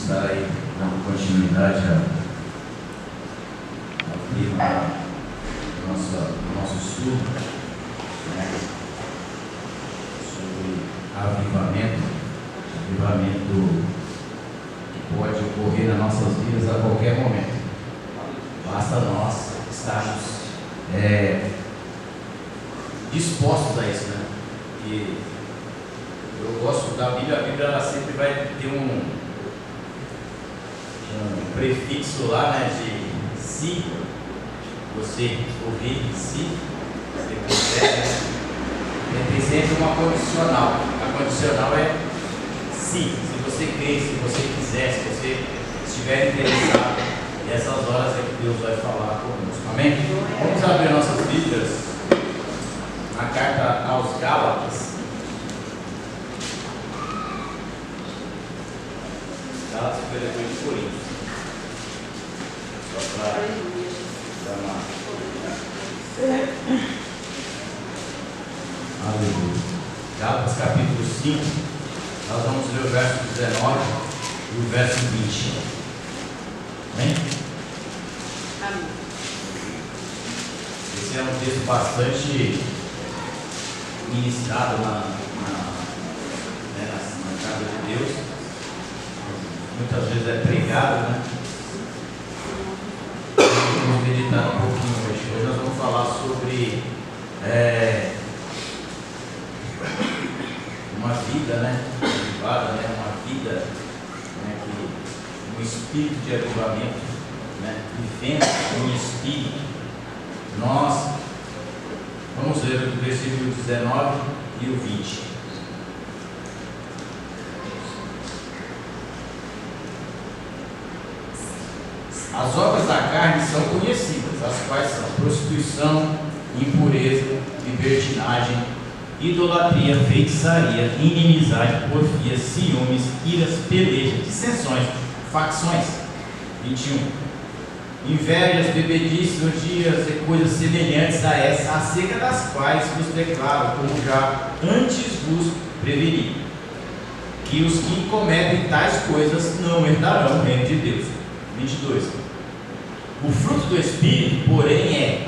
estar aí dando continuidade ao tema do nosso estudo, né, sobre avivamento que pode ocorrer nas nossas vidas a qualquer momento. Basta nós estarmos dispostos a isso, né? E eu gosto da Bíblia. A Bíblia ela sempre vai ter um prefixo lá, né, de se você ouvir, se você quiser, né? Tem sempre uma condicional. A condicional é se você crer, se você quiser, se você estiver interessado. E essas horas é que Deus vai falar conosco. Amém? Vamos abrir nossas Bíblias na carta aos Gálatas. Gálatas foi depois de Coríntios. Só para dar uma. Aleluia. Gálatas capítulo 5. Nós vamos ler o verso 19 e o verso 20. Amém? Amém. Esse é um texto bastante ministrado na casa de Deus. Muitas vezes é pregado, né? Vamos meditar um pouquinho hoje. Hoje nós vamos falar sobre uma vida, né? Avivada, né? Uma vida, né? Um espírito de avivamento, né? Vivendo em espírito. Nós vamos ler o versículo 19 e o 20. As obras da carne são conhecidas, as quais são prostituição, impureza, libertinagem, idolatria, feitiçaria, inimizade, porfia, ciúmes, iras, pelejas, dissensões, facções. 21. Invejas, bebedices, orgias e coisas semelhantes a essa, acerca das quais vos declaro, como já antes vos preveni, que os que cometem tais coisas não herdarão o reino de Deus. 22. O fruto do Espírito, porém, é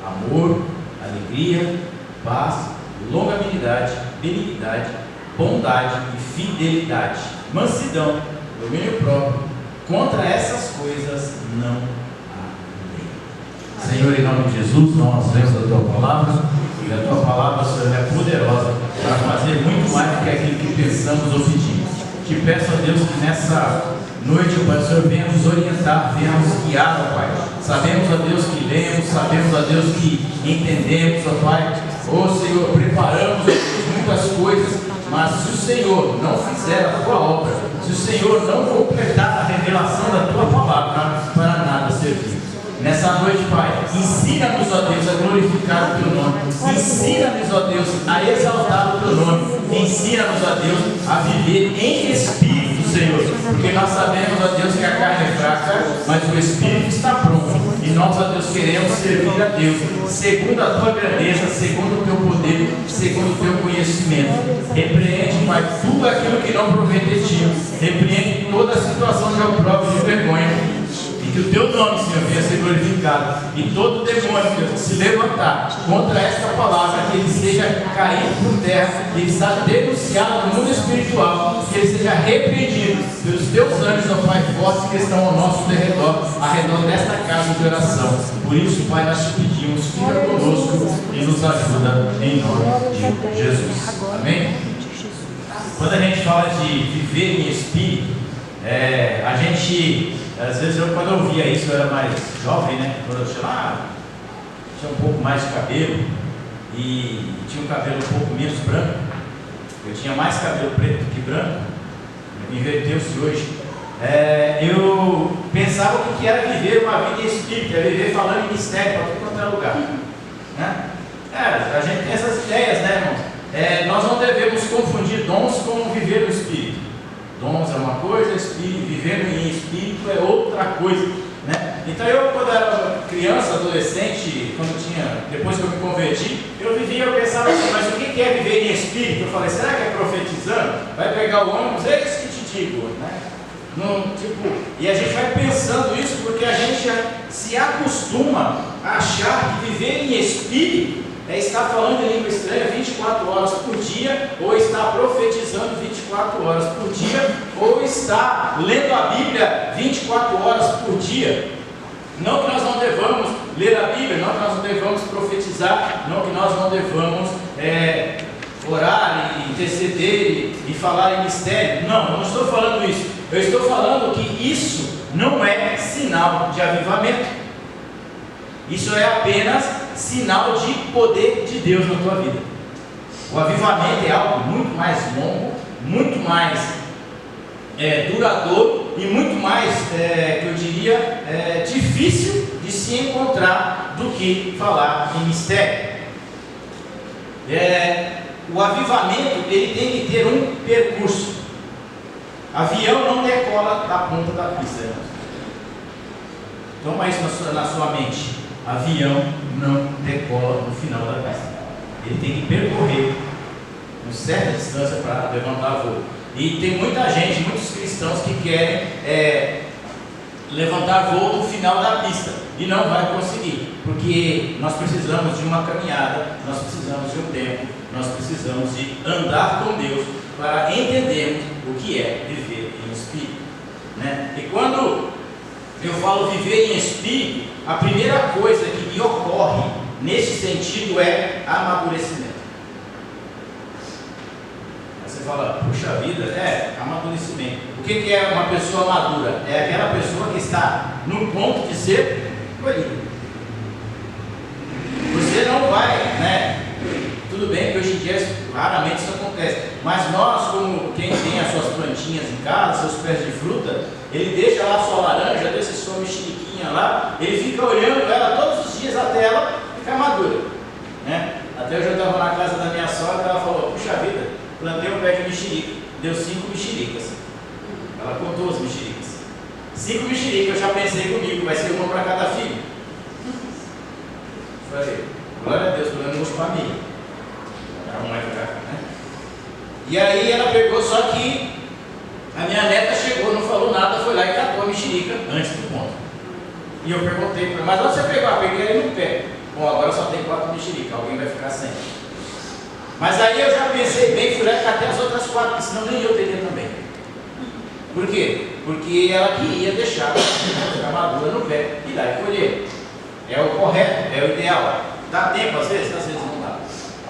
amor, alegria, paz, longanimidade, benignidade, bondade e fidelidade, mansidão, domínio próprio. Contra essas coisas não há lei. Senhor, em nome de Jesus, nós lemos a Tua palavra, e a Tua palavra, Senhor, é poderosa para fazer muito mais do que aquilo que pensamos ou pedimos. Te peço a Deus que nessa noite, Pai, o Senhor venha nos orientar, venha nos guiar, ó Pai. Sabemos, ó Deus, que lemos, sabemos, ó Deus, que entendemos, ó Pai. Ó Senhor, preparamos, ó Deus, muitas coisas, mas se o Senhor não fizer a Tua obra, se o Senhor não completar a revelação da Tua palavra, para nada servir. Nessa noite, Pai, ensina-nos, ó Deus, a glorificar o Teu nome. Ensina-nos, ó Deus, a exaltar o Teu nome. Ensina-nos, ó Deus, a viver em espírito, Senhor. Porque nós sabemos, ó Deus, que a carne é fraca, mas o espírito está pronto. E nós, ó Deus, queremos servir a Deus, segundo a Tua grandeza, segundo o Teu poder, segundo o Teu conhecimento. Repreende, Pai, tudo aquilo que não provém de Ti. Repreende toda a situação de opróbrio e de vergonha. E que o Teu nome, Senhor, venha ser glorificado. E todo demônio que se levantar contra esta palavra, que ele seja caído por terra, que ele está denunciado no mundo espiritual, que ele seja repreendido pelos Teus anjos, ó Pai, fortes que estão ao nosso derredor, ao redor desta casa de oração. Por isso, Pai, nós te pedimos, fica conosco e nos ajuda em nome de Jesus. Amém? Quando a gente fala de viver em espírito, a gente, às vezes, quando eu via isso, eu era mais jovem, né? Quando eu tinha um pouco mais de cabelo e tinha um cabelo um pouco menos branco. Eu tinha mais cabelo preto do que branco. Inverteu-se hoje. Eu pensava o que era viver uma vida em espírito, era viver falando em mistério para todo quanto é lugar, né? A gente tem essas ideias, né, irmãos? Nós não devemos confundir dons com viver no espírito. Dons é uma coisa, espírito, viver em espírito é outra coisa, né? Então eu, quando era criança, adolescente, depois que eu me converti, eu pensava assim, mas o que é viver em espírito? Eu falei, será que é profetizando? Vai pegar o ônibus, é isso que te digo, né? E a gente vai pensando isso porque a gente se acostuma a achar que viver em espírito é estar falando em língua estranha 24 horas por dia, ou estar profetizando 24 horas por dia, ou estar lendo a Bíblia 24 horas por dia. Não que nós não devamos ler a Bíblia, não que nós não devamos profetizar, não que nós não devamos orar e interceder e falar em mistério. Não, eu não estou falando isso. Eu estou falando que isso não é sinal de avivamento. Isso é apenas sinal de poder de Deus na tua vida. O avivamento é algo muito mais longo, muito mais duradouro e muito mais, que eu diria, difícil de se encontrar do que falar em mistério. O avivamento ele tem que ter um percurso. Avião não decola da ponta da pista, irmãos. Toma isso na sua mente. Avião não decola no final da pista. Ele tem que percorrer uma certa distância para levantar voo. E tem muita gente, muitos cristãos que querem levantar voo no final da pista e não vai conseguir, porque nós precisamos de uma caminhada, nós precisamos de um tempo, nós precisamos de andar com Deus para entendermos o que é viver em espírito, né? E quando eu falo viver em espírito, a primeira coisa que me ocorre nesse sentido é amadurecimento. Aí você fala, puxa vida, amadurecimento. O que é uma pessoa madura? É aquela pessoa que está no ponto de ser colhida. Você não vai, né? Tudo bem que hoje em dia raramente isso acontece, mas nós, como quem tem as suas plantinhas em casa, seus pés de fruta, ele deixa lá a sua laranja, deixa a sua mexeriquinha lá, ele fica olhando ela todos os dias até ela ficar madura, né? Até hoje eu estava na casa da minha sogra, ela falou, puxa vida, plantei um pé de mexerica, deu 5 mexericas. Ela contou as mexericas. 5 mexericas, eu já pensei comigo, vai ser uma para cada filho. Falei, glória a Deus, pelo menos para mim. Né? E aí ela pegou, só que a minha neta chegou, não falou nada, foi lá e catou a mexerica antes do ponto. E eu perguntei para ela, mas onde você pegou? Eu peguei ali no pé. Bom, agora só tem 4 mexericas, alguém vai ficar sem. Mas aí eu já pensei bem, fui lá e catei as outras 4, porque senão nem eu teria também. Por quê? Porque ela queria deixar a madura no pé e lá e colher. É o correto, é o ideal. Dá tempo às vezes não dá.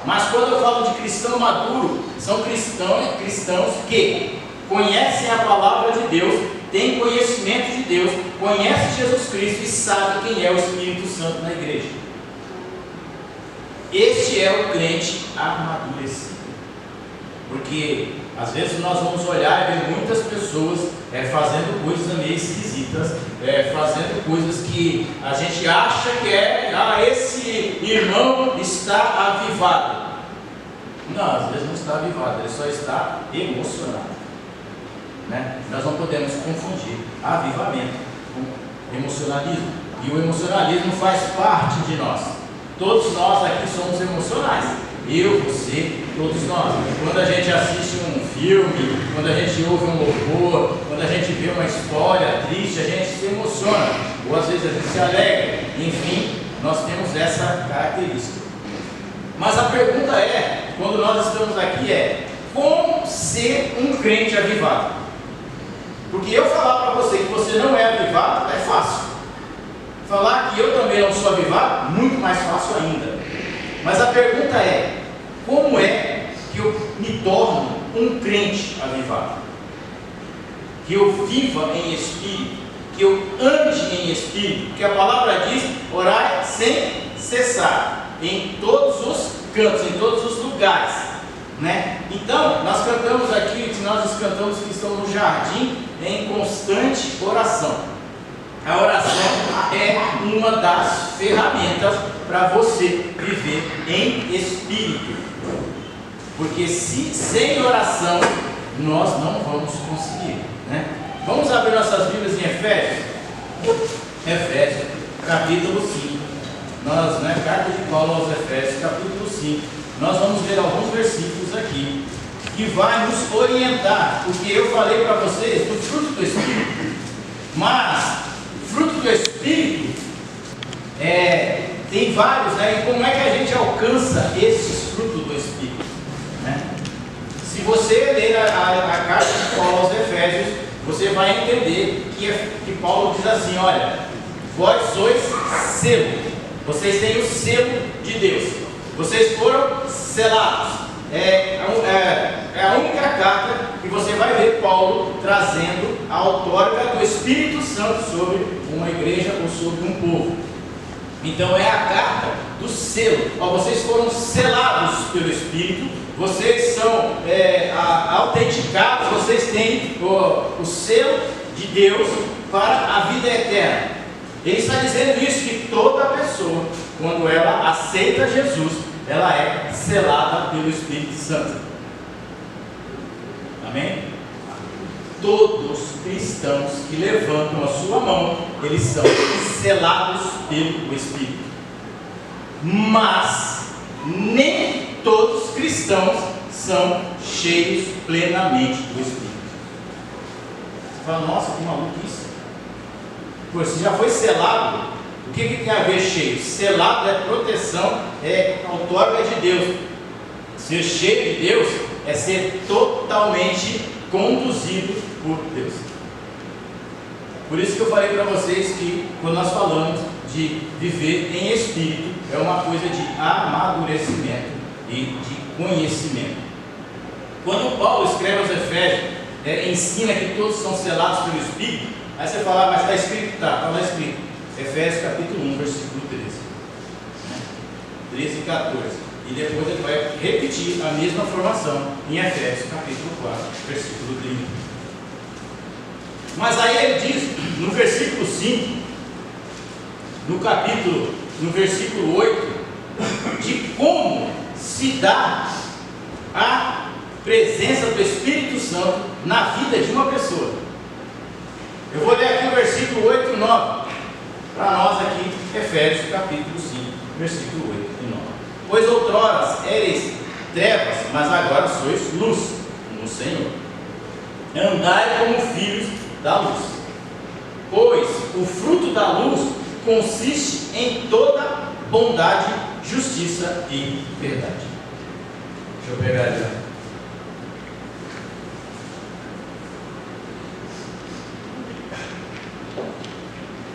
Mas quando eu falo de cristão maduro, são cristãos que conhecem a palavra de Deus, têm conhecimento de Deus, conhecem Jesus Cristo e sabem quem é o Espírito Santo na igreja. Este é o crente amadurecido. Porque às vezes nós vamos olhar e ver muitas pessoas fazendo coisas meio esquisitas, fazendo coisas que a gente acha que esse irmão está avivado. Não, às vezes não está avivado, ele só está emocionado, né? Nós não podemos confundir avivamento com emocionalismo. E o emocionalismo faz parte de nós. Todos nós aqui somos emocionais. Eu, você, todos nós. Quando a gente assiste um filme, quando a gente ouve um louvor, quando a gente vê uma história triste, a gente se emociona. Ou às vezes a gente se alegra. Enfim, nós temos essa característica. Mas a pergunta quando nós estamos aqui como ser um crente avivado? Porque eu falar para você que você não é avivado é fácil. Falar que eu também não sou avivado, muito mais fácil ainda. Mas a pergunta como é que eu me torno um crente avivado? Que eu viva em espírito, que eu ande em espírito, porque a palavra diz, orai sem cessar, em todos os cantos, em todos os lugares, né? Então, nós cantamos aqui, nós cantamos que estamos no jardim em constante oração. A oração é uma das ferramentas para você viver em espírito. Porque sem oração, nós não vamos conseguir, né? Vamos abrir nossas Bíblias em Efésios? Efésios, capítulo 5. Carta de Paulo aos Efésios, capítulo 5. Nós vamos ler alguns versículos aqui. que vai nos orientar, porque eu falei para vocês do fruto do Espírito, mas o fruto do Espírito tem vários, né? E como é que a gente alcança esses frutos do Espírito, né? Se você ler a carta de Paulo aos Efésios, você vai entender que Paulo diz assim: olha, vós sois selo, vocês têm o selo de Deus, vocês foram selados. É a única carta que você vai ver Paulo trazendo a outorga do Espírito Santo sobre uma igreja ou sobre um povo. Então é a carta do selo. Vocês foram selados pelo Espírito, vocês são autenticados, vocês têm o selo de Deus para a vida eterna. Ele está dizendo isso, que toda pessoa, quando ela aceita Jesus, ela é selada pelo Espírito Santo. Amém? Todos os cristãos que levantam a sua mão, eles são selados pelo Espírito. Mas nem todos os cristãos são cheios plenamente do Espírito. Você fala: nossa, que maluquice. Pô, se já foi selado, o que tem a ver cheio? Selado é proteção, é outorga de Deus. Ser cheio de Deus é ser totalmente conduzido por Deus. Por isso que eu falei para vocês que quando nós falamos de viver em espírito, é uma coisa de amadurecimento e de conhecimento. Quando Paulo escreve aos Efésios, ensina que todos são selados pelo Espírito, aí você fala: mas está escrito? Está lá escrito. Efésios capítulo 1, versículo 13. 13 e 14. E depois ele vai repetir a mesma formação em Efésios capítulo 4, versículo 30. Mas aí ele diz, no versículo 5, no versículo 8, de como se dá a presença do Espírito Santo na vida de uma pessoa. Eu vou ler aqui o versículo 8 e 9. Para nós aqui, Efésios capítulo 5, versículo 8 e 9. Pois outrora eres trevas, mas agora sois luz no Senhor. Andai como filhos da luz. Pois o fruto da luz consiste em toda bondade, justiça e verdade. Deixa eu pegar ali.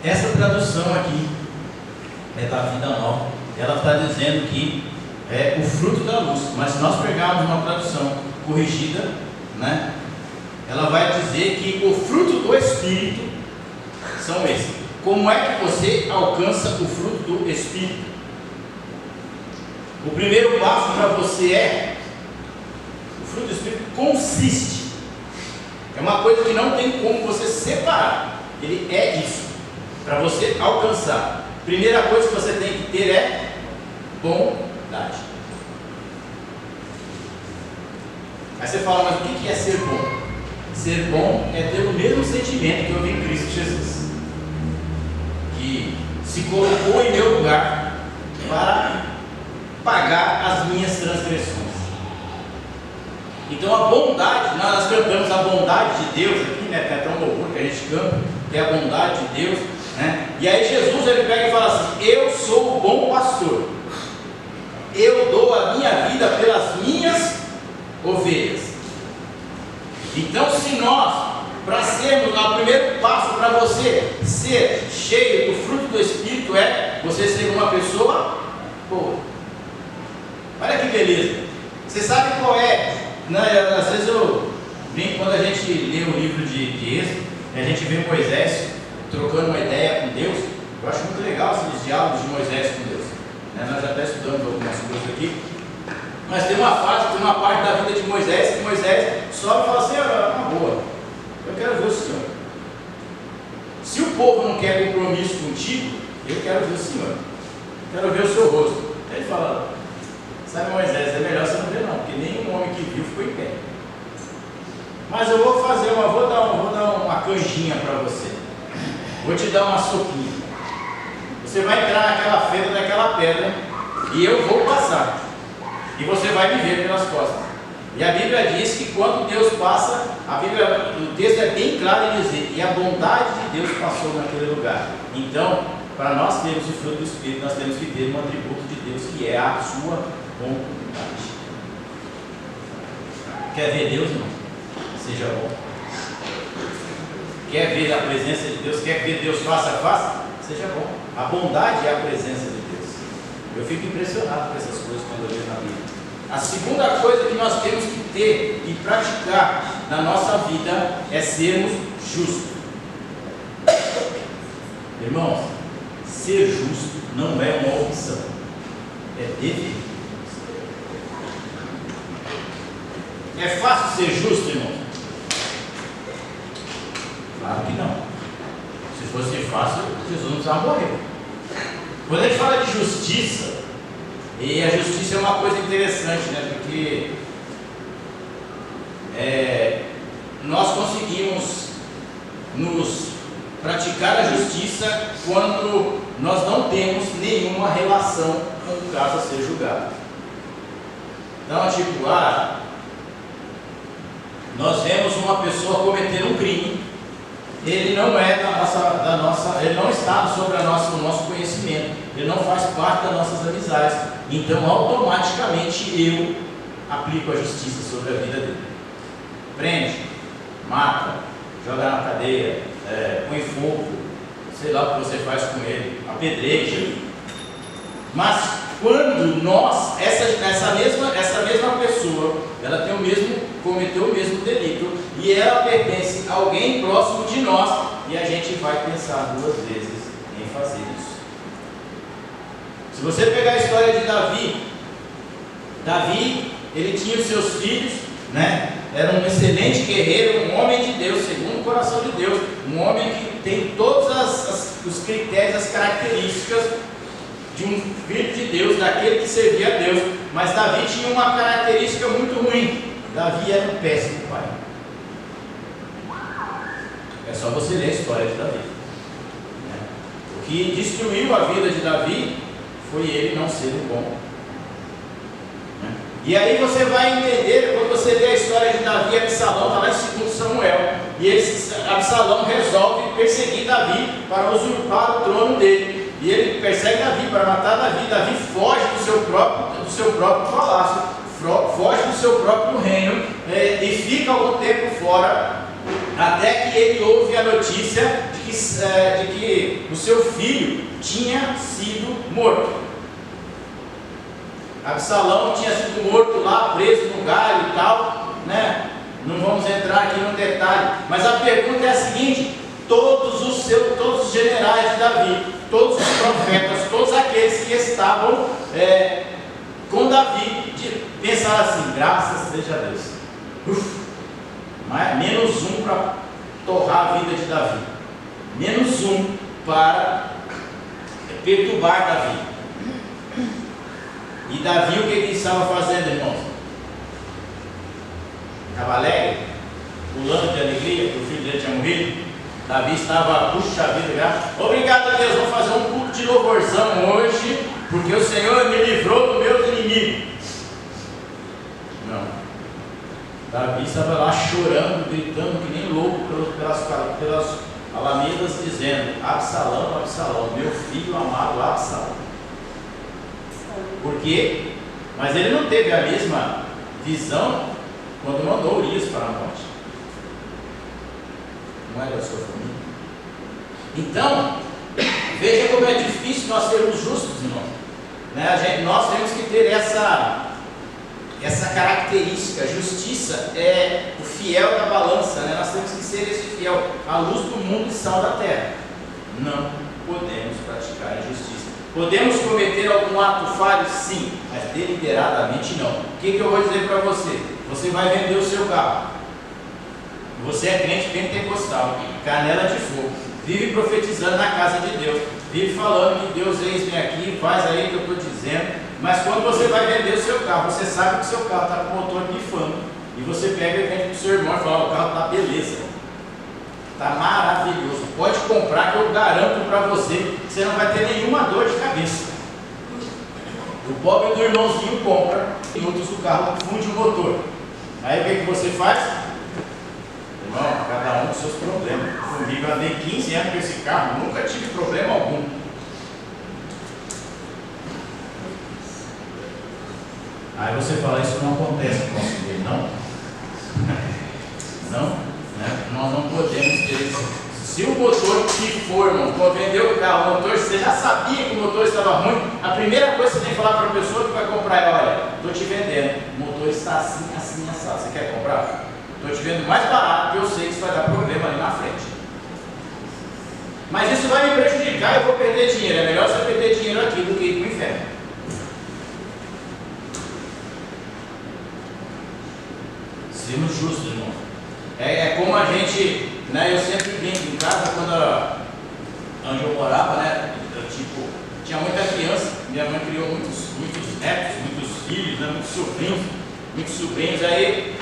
Essa tradução aqui é da Vida Nova. Ela está dizendo que é o fruto da luz. Mas se nós pegarmos uma tradução corrigida, né, ela vai dizer que o fruto do Espírito são esses. Como é que você alcança o fruto do Espírito? O primeiro passo para você o fruto do Espírito consiste. É uma coisa que não tem como você separar. Ele é isso. Para você alcançar, primeira coisa que você tem que ter é bondade. Aí você fala: mas o que é ser bom? Ser bom é ter o mesmo sentimento que eu vi em Cristo Jesus, que se colocou em meu lugar para pagar as minhas transgressões. Então a bondade, nós cantamos a bondade de Deus aqui, né? Tem até um louvor que a gente canta, que é a bondade de Deus, né? E aí Jesus ele pega e fala assim: eu sou o bom pastor, eu dou a minha vida pelas minhas ovelhas. Então, se nós, para sermos, o primeiro passo para você ser cheio do fruto do Espírito é você ser uma pessoa boa. Olha que beleza. Você sabe qual é? Às vezes eu brinco, quando a gente lê o livro de Êxodo, a gente vê Moisés trocando uma ideia com Deus. Eu acho muito legal esses diálogos de Moisés com Deus, né? Nós já até estudamos algumas coisas aqui. Mas tem uma parte da vida de Moisés que Moisés só fala assim: uma boa, eu quero ver o Senhor. Se o povo não quer compromisso contigo, eu quero ver o Senhor, quero ver o seu rosto. Aí ele fala: sabe, Moisés, é melhor você não ver não, porque nenhum homem que viu ficou em pé. Mas eu vou dar uma canjinha para você, vou te dar uma sopinha. Você vai entrar naquela fenda daquela pedra e eu vou passar. E você vai me ver pelas costas. E a Bíblia diz que quando Deus passa, o texto é bem claro em dizer, e a bondade de Deus passou naquele lugar. Então, para nós termos o fruto do Espírito, nós temos que ter um atributo de Deus, que é a sua bondade. Quer ver Deus, irmão? Seja bom. Quer ver a presença de Deus? Quer ver Deus face a face? Seja bom. A bondade é a presença de Deus. Eu fico impressionado com essas coisas quando eu leio na Bíblia. A segunda coisa que nós temos que ter e praticar na nossa vida é sermos justos. Irmãos, ser justo não é uma opção, é dever. É fácil ser justo, irmão? Claro que não. Se fosse fácil, Jesus não precisava morrer. Quando a gente fala de justiça, e a justiça é uma coisa interessante, né? Porque nós conseguimos nos praticar a justiça quando nós não temos nenhuma relação com o caso a ser julgado. Então, tipo, nós vemos uma pessoa cometer um crime, ele não é ele não está sobre o nosso conhecimento, ele não faz parte das nossas amizades, então automaticamente eu aplico a justiça sobre a vida dele. Prende, mata, joga na cadeia, põe fogo, sei lá o que você faz com ele, apedreja. Mas quando essa mesma pessoa, ela cometeu o mesmo delito, e ela pertence a alguém próximo de nós, e a gente vai pensar duas vezes em fazer isso. Se você pegar a história de Davi, ele tinha os seus filhos, né? Era um excelente guerreiro, um homem de Deus, segundo o coração de Deus, um homem que tem todos os critérios, as características de um filho de Deus, daquele que servia a Deus. Mas Davi tinha uma característica muito ruim. Davi era um péssimo pai. É só você ler a história de Davi. O que destruiu a vida de Davi foi ele não ser um bom. E aí você vai entender, quando você lê a história de Davi e Absalão, está lá em 2 Samuel, e Absalão resolve perseguir Davi para usurpar o trono dele. E ele persegue Davi para matar Davi. Davi foge do seu próprio palácio, foge do seu próprio reino, e fica algum tempo fora, até que ele ouve a notícia de que o seu filho tinha sido morto. Absalão tinha sido morto lá, preso no galho e tal, né? Não vamos entrar aqui no detalhe, mas a pergunta é a seguinte: todos os generais de Davi, todos os profetas, todos aqueles que estavam com Davi, pensaram assim: graças seja a Deus, menos um para torrar a vida de Davi, menos um para perturbar Davi. E Davi, o que ele estava fazendo, irmãos? Estava alegre, pulando de alegria, porque o filho dele tinha morrido. Davi estava, puxa vida, já. Obrigado a Deus, vamos fazer um culto de louvorzão hoje, porque o Senhor me livrou dos meus inimigos. Não. Davi estava lá chorando, gritando que nem louco pelas alamedas, dizendo: Absalão, Absalão, meu filho amado Absalão. Por quê? Mas ele não teve a mesma visão quando mandou Urias para a morte. Não era da sua família. Então, veja como é difícil nós sermos justos, irmão. Nós temos que ter essa característica. A justiça é o fiel da balança, né? Nós temos que ser esse fiel, a luz do mundo e sal da terra. Não podemos praticar a injustiça. Podemos cometer algum ato falho? Sim, mas deliberadamente não. O que eu vou dizer para você? Você vai vender o seu carro. Você é crente pentecostal, canela de fogo, vive profetizando na casa de Deus, vive falando que Deus vem aqui, faz aí o que eu estou dizendo, mas quando você vai vender o seu carro, você sabe que o seu carro está com o motor pifando, e você pega e vende para o seu irmão e fala: o carro está beleza, está maravilhoso, pode comprar que eu garanto para você que você não vai ter nenhuma dor de cabeça. O pobre do irmãozinho compra, e outros do carro funde o motor. Aí o que você faz? Irmão, cada um com seus problemas. Comigo eu andei 15 anos com esse carro, nunca tive problema algum. Aí você fala, isso não acontece com o nosso meio, não? Não, né? Nós não podemos ter isso. Se o motor que for, irmão, quando vendeu o carro, o motor, você já sabia que o motor estava ruim, a primeira coisa que você tem que falar para a pessoa que vai comprar é, olha, estou te vendendo, o motor está assim, assim, assado, você quer comprar? Estou te vendo mais barato, porque eu sei que isso vai dar problema ali na frente. Mas isso vai me prejudicar, eu vou perder dinheiro, é melhor você perder dinheiro aqui do que ir para o inferno. Sermos justos, irmão. É como a gente, né, eu sempre brinco em casa, onde eu morava, né, tinha muita criança, minha mãe criou muitos netos, muitos filhos, né, muitos sobrinhos, aí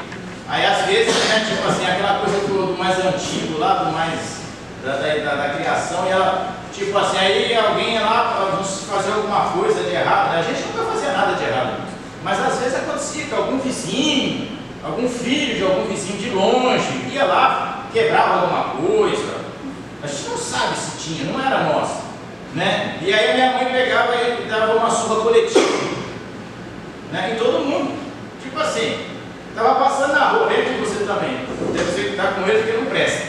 às vezes, né, tipo assim, aquela coisa do mais antigo lá, do mais, da criação, e ela, tipo assim, aí alguém ia lá fazer alguma coisa de errado, né? A gente nunca fazia nada de errado, mas às vezes acontecia que algum vizinho, algum filho de algum vizinho de longe ia lá, quebrava alguma coisa, a gente não sabe se tinha, não era nossa, né? E aí a minha mãe pegava e dava uma surra coletiva, né? Em todo mundo, tipo assim, estava passando na rua, ele que você também, deve ser que está com ele porque não presta,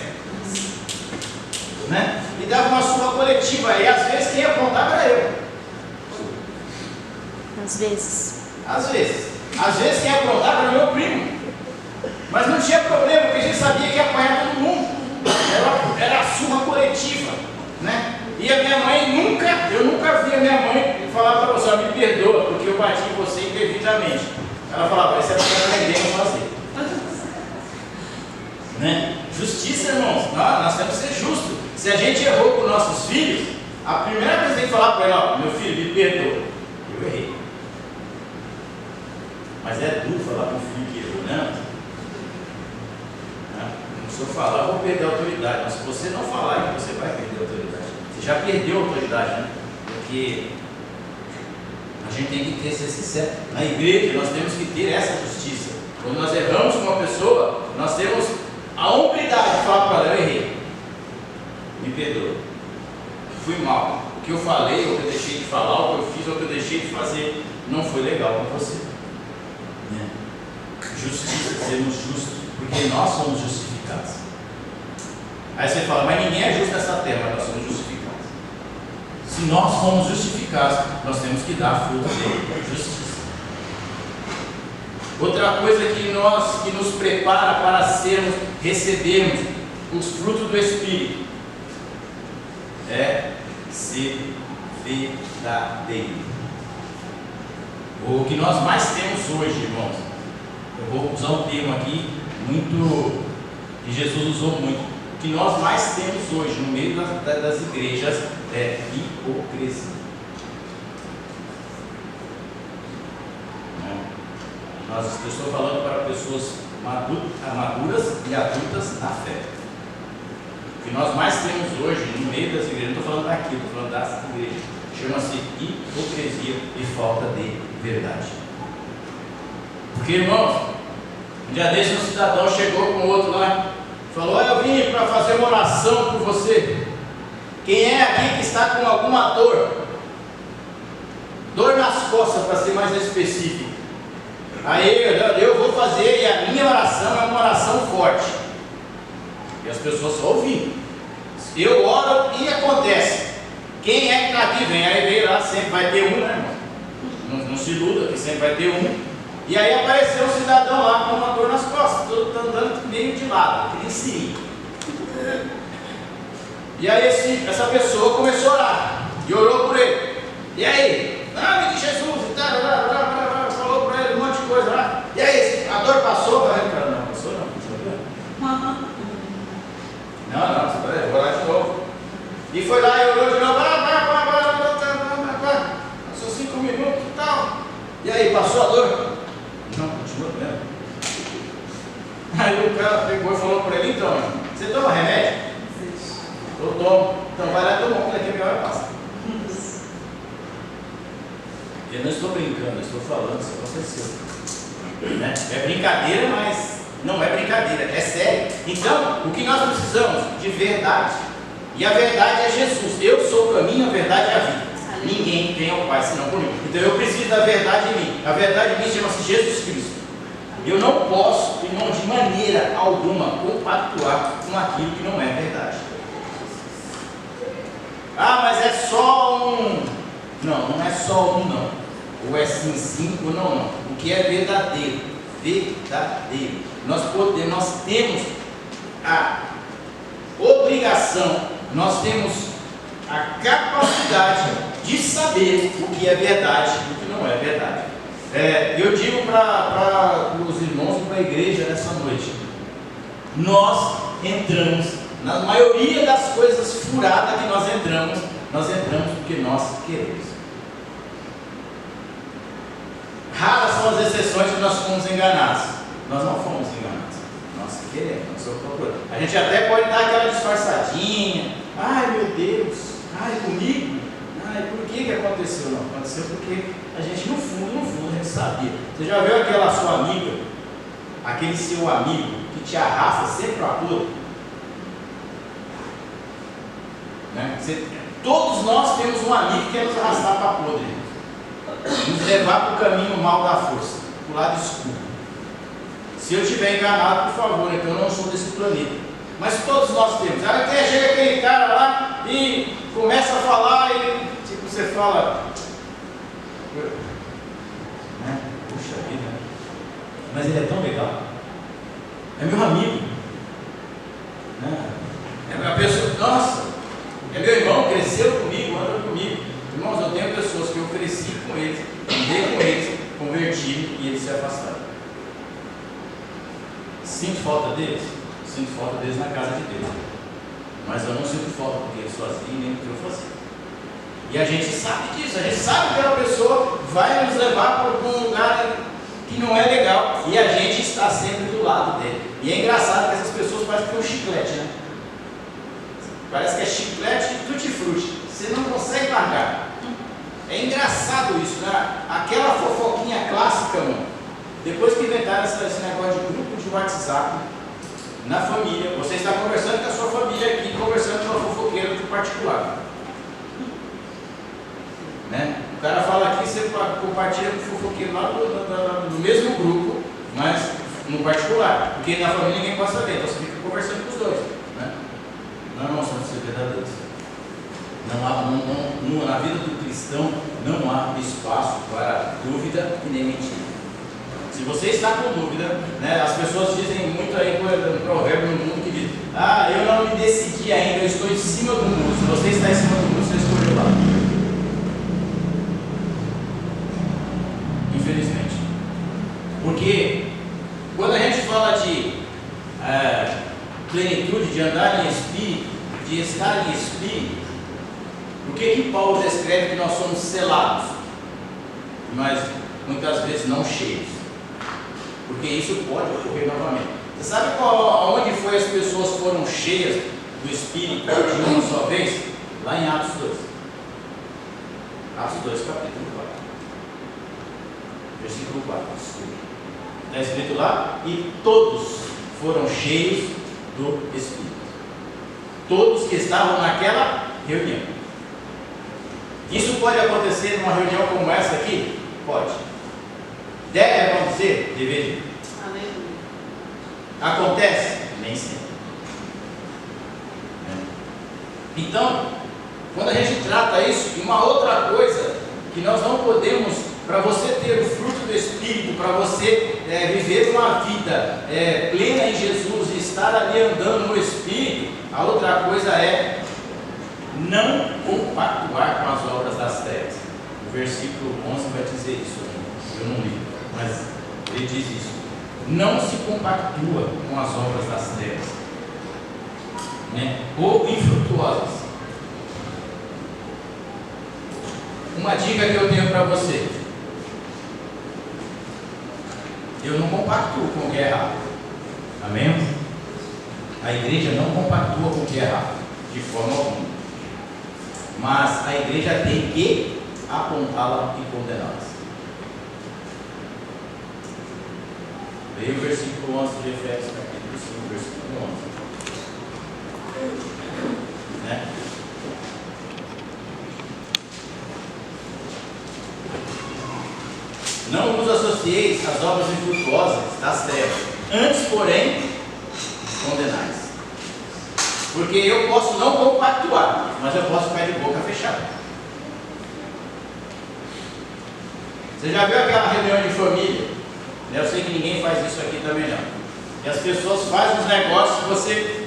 né? E dava uma surra coletiva, e às vezes quem apontava era eu. Às vezes quem apontava era meu primo. Mas não tinha problema, porque a gente sabia que ia apanhar todo mundo. Era a surra coletiva, né? E a minha mãe eu nunca vi a minha mãe falar para você, me perdoa, porque eu bati em você indevidamente. Ela falava, isso era para aprender a fazer. Né? Justiça, irmãos, nós temos que ser justos. Se a gente errou com nossos filhos, a primeira coisa que tem que falar para ele, ó, meu filho, me perdoa. Eu errei. Mas é duro falar para um filho que errou, né? Se eu falar, eu vou perder a autoridade. Mas se você não falar, você vai perder a autoridade. Você já perdeu a autoridade, né? Porque a gente tem que ter, ser sincero. Na igreja, nós temos que ter essa justiça. Quando nós erramos com uma pessoa, nós temos a hombridade de falar para ela, eu errei. Me perdoa. Fui mal. O que eu falei, ou o que eu deixei de falar, o que eu fiz, ou o que eu deixei de fazer, não foi legal com você. Justiça, sermos justos, porque nós somos justificados. Aí você fala, mas ninguém é justo nessa terra, mas nós somos justificados. Se nós somos justificados, nós temos que dar fruto de justiça. Outra coisa que nos prepara para recebermos os frutos do Espírito é ser verdadeiro. O que nós mais temos hoje, irmãos, eu vou usar um termo aqui muito que Jesus usou muito. O que nós mais temos hoje no meio das igrejas é hipocrisia. Eu estou falando para pessoas maduras e adultas na fé. O que nós mais temos hoje no meio das igrejas, não estou falando daqui, estou falando das igrejas, chama-se hipocrisia e falta de verdade. Porque, irmãos, um dia desse um cidadão chegou com outro lá, falou, eu vim para fazer uma oração por você. Quem é aqui que está com alguma dor? Dor nas costas, para ser mais específico. Aí eu vou fazer, e a minha oração é uma oração forte. E as pessoas só ouvindo. Eu oro e acontece. Quem é que está aqui? Vem, aí veio lá, sempre vai ter um, né, irmão? Não se iluda, que sempre vai ter um. E aí apareceu um cidadão lá com uma dor nas costas, todo andando meio de lado, que nem sirinho. E aí essa pessoa começou a orar, e orou por ele. E aí, nome de Jesus, e tal, falou para ele um monte de coisa lá. E aí, a dor passou? Não, passou não. Não, você vai orar de novo. E foi lá e orou de novo, passou 5 minutos e tal. E aí, passou a dor? Não, continua mesmo. Aí o cara pegou e falou para ele, então, você toma remédio? Eu tomo. Então vai lá e toma, que daqui a meia hora passa. Eu não estou brincando, eu estou falando, isso aconteceu. Né? É brincadeira, mas não é brincadeira, é sério. Então, o que nós precisamos? De verdade. E a verdade é Jesus. Eu sou o caminho, a verdade é a vida. Ninguém vem ao Pai senão por mim. Então eu preciso da verdade em mim. A verdade em mim chama-se Jesus Cristo. Eu não posso, irmão, de maneira alguma compactuar com aquilo que não é verdade. Ah, mas é só um. Não, não é só um não. Ou é sim, sim, ou não, não. O que é verdadeiro. Verdadeiro. Nós temos a obrigação, nós temos a capacidade de saber o que é verdade e o que não é verdade. Eu digo para os irmãos e para a igreja nessa noite, nós entramos, na maioria das coisas furadas que nós entramos porque nós queremos. Raras são as exceções que nós fomos enganados. Nós não fomos enganados, nós queremos, nós somos procurando. A gente até pode dar aquela disfarçadinha, ai meu Deus, ai comigo. Por que aconteceu? Não, aconteceu porque a gente no fundo, a gente sabia. Você já viu aquela sua amiga, aquele seu amigo que te arrasta sempre para podre? Né? Todos nós temos um amigo que quer nos arrastar para podre, nos levar para o caminho mal da força, para o lado escuro. Se eu estiver enganado, por favor, então eu não sou desse planeta. Mas todos nós temos. Até chega aquele cara lá e começa a falar e você fala, né? Puxa vida, mas ele é tão legal, é meu amigo, né? É a pessoa, nossa, é meu irmão, cresceu comigo, anda comigo. Irmãos, eu tenho pessoas que eu cresci com eles, andei com eles, converti e eles se afastaram. Sinto falta deles? Sinto falta deles na casa de Deus, mas eu não sinto falta porque eles sozinhos nem porque eu fazia. E a gente sabe disso, a gente sabe que aquela pessoa vai nos levar para um lugar que não é legal e a gente está sempre do lado dele. E é engraçado que essas pessoas parecem que é um chiclete, né? Parece que é chiclete e tutti-frutti, você não consegue largar. É engraçado isso, né? Aquela fofoquinha clássica, mano. Depois que inventaram esse negócio de grupo de WhatsApp na família, você está conversando com a sua família aqui, conversando com a fofoqueira do particular. Né? O cara fala aqui, você compartilha com o fofoqueiro lá no mesmo grupo, mas no particular, porque na família ninguém pode saber, então você fica conversando com os dois. Né? Não são ser verdadeiros. Na vida do cristão não há espaço para dúvida e nem mentira. Se você está com dúvida, né, as pessoas dizem muito aí no provérbio no mundo que diz: eu não me decidi ainda, eu estou em cima do muro. Se você está em cima do muro, você escolheu lá. Infelizmente. Porque quando a gente fala de plenitude, de andar em espírito, de estar em espírito, por que Paulo descreve que nós somos selados, mas muitas vezes não cheios? Porque isso pode ocorrer novamente. Você sabe aonde foi as pessoas foram cheias do Espírito de uma só vez? Lá em Atos 2. Atos 2, capítulo 4. Versículo 4. Está escrito lá: e todos foram cheios do Espírito. Todos que estavam naquela reunião. Isso pode acontecer numa reunião como essa aqui? Pode. Deve acontecer? Deveria. Aleluia. Acontece? Nem sempre. Então, quando a gente trata isso, e uma outra coisa que nós não podemos, para você ter o fruto do Espírito, para você viver uma vida plena em Jesus e estar ali andando no Espírito, a outra coisa é não compactuar com as obras das trevas. O versículo 11 vai dizer isso, eu não li, mas ele diz isso: não se compactua com as obras das trevas, né? Ou infrutuosas. Uma dica que eu tenho para você: eu não compactuo com o que é errado. Amém? A igreja não compactua com o que é errado, de forma alguma. Mas a igreja tem que apontá-la e condená-la. Leia o versículo 11 de Efésios, capítulo 5, versículo 11. Né? Não vos associeis às obras infrutuosas das trevas, antes, porém, condenais. Porque eu posso não compactuar, mas eu posso ficar de boca fechada. Você já viu aquela reunião de família? Eu sei que ninguém faz isso aqui também não. E as pessoas fazem os negócios que você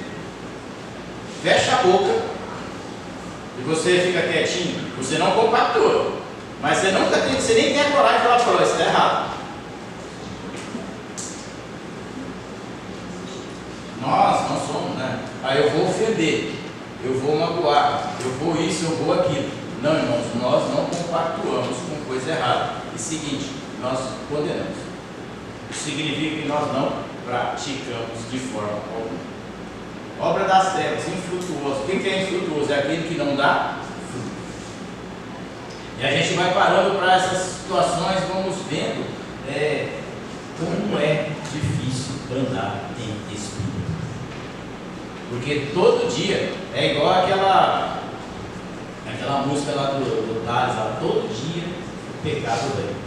fecha a boca e você fica quietinho. Você não compactua. Mas você nunca tem, você nem tem a coragem de falar para ela, isso está errado. Nós não somos, né? Aí eu vou ofender, eu vou magoar, eu vou isso, eu vou aquilo. Não, irmãos, nós não compactuamos com coisa errada. E seguinte, nós condenamos. Isso significa que nós não praticamos de forma alguma. Obra das trevas, infrutuoso. Quem que é infrutuoso? É aquele que não dá fruto. E a gente vai parando para essas situações, vamos vendo como é difícil andar em espírito. Porque todo dia é igual aquela música lá do Thales, lá, todo dia o pecado vem.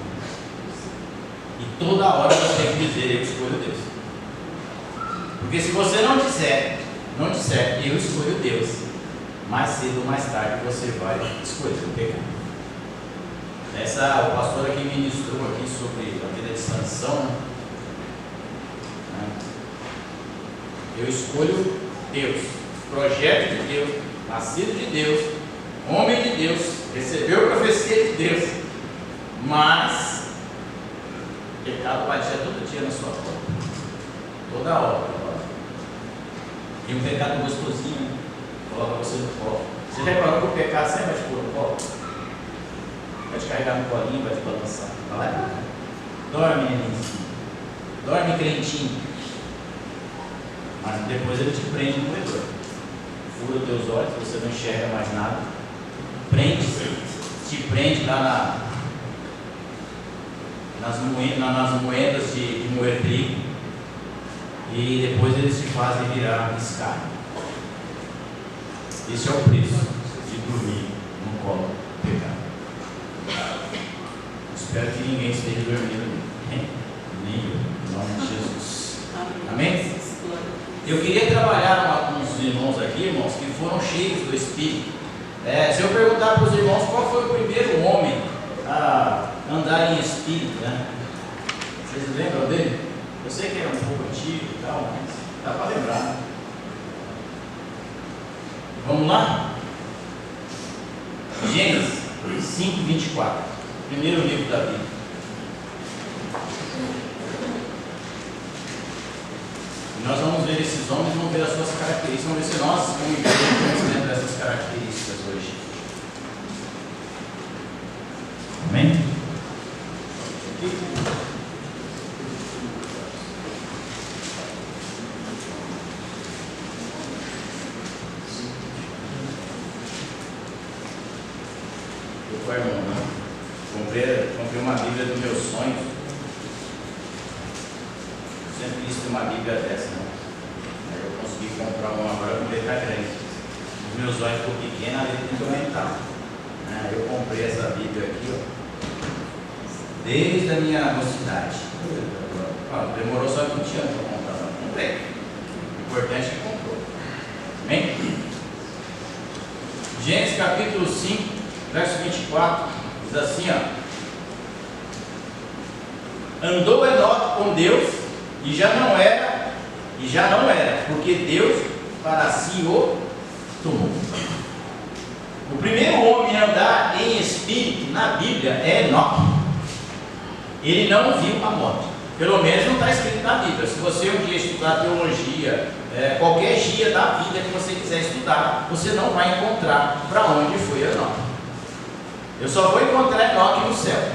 E toda hora você tem que dizer, eu escolho Deus. Porque se você não disser, eu escolho Deus, mais cedo ou mais tarde você vai escolher o pecado. O pastor aqui ministrou aqui sobre a vida de Sansão. Eu escolho Deus, projeto de Deus, nascido de Deus, homem de Deus, recebeu a profecia de Deus, mas o pecado batia todo dia na sua porta, toda hora. E um pecado gostosinho, coloca você no colo. Você já reparou que o pecado sempre vai te pôr no colo? Vai te carregar no colinho, vai te balançar. Vai lá, dorme, nenenzinho, dorme crentinho. Mas depois ele te prende no moedor. Fura os teus olhos, você não enxerga mais nada. Te prende lá nas moedas de moer trigo. E depois eles te fazem virar escárnio. Esse é o preço de dormir no colo do pecado. Espero que ninguém esteja dormindo nem eu, em nome de Jesus. Amém? Eu queria trabalhar com os irmãos aqui, irmãos, que foram cheios do Espírito. Se eu perguntar para os irmãos qual foi o primeiro homem a andar em Espírito, né? Vocês lembram dele? Eu sei que era um pouco antigo e tal, mas dá para lembrar. Né? Vamos lá? Gênesis 5:24. Primeiro livro da Bíblia. E nós vamos ver esses homens, vamos ver as suas características, vamos ver se nós, como igreja, estamos dentro dessas características hoje. Amém? Eu fui irmão, né? Comprei uma Bíblia dos meus sonhos. Sempre quis ter uma Bíblia dessa, né? Aí eu consegui comprar uma agora com letra grande. Os meus olhos ficou pequenos, a letra tem que aumentar. Eu comprei essa Bíblia aqui, ó, desde a minha mocidade. Demorou só 20 anos para comprar, mas comprei. O importante é que comprou. Amém? Gênesis capítulo 5, verso 24, diz assim, ó. Andou Enoque com Deus e já não era, porque Deus para si o tomou. O primeiro homem a andar em espírito na Bíblia é Enoque. Ele não viu a morte. Pelo menos não está escrito na Bíblia. Se você um dia estudar teologia, qualquer dia da vida que você quiser estudar, você não vai encontrar para onde foi Enoque. Eu só vou encontrar Enoque no céu.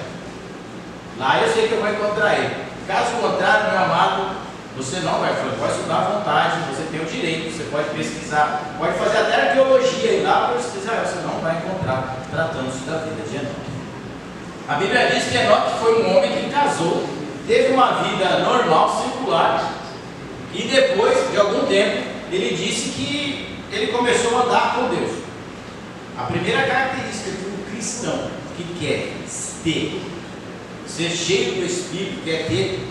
Lá eu sei que eu vou encontrar ele. Caso contrário, meu amado, você não vai estudar à vontade, você tem o direito, você pode pesquisar, pode fazer até arqueologia e lá para pesquisar, você não vai encontrar tratando-se da vida de Enoque. A Bíblia diz que Enoque foi um homem que casou, teve uma vida normal, lá. E depois de algum tempo, ele disse que ele começou a andar com Deus. A primeira característica de um cristão que quer ser cheio do Espírito, quer ter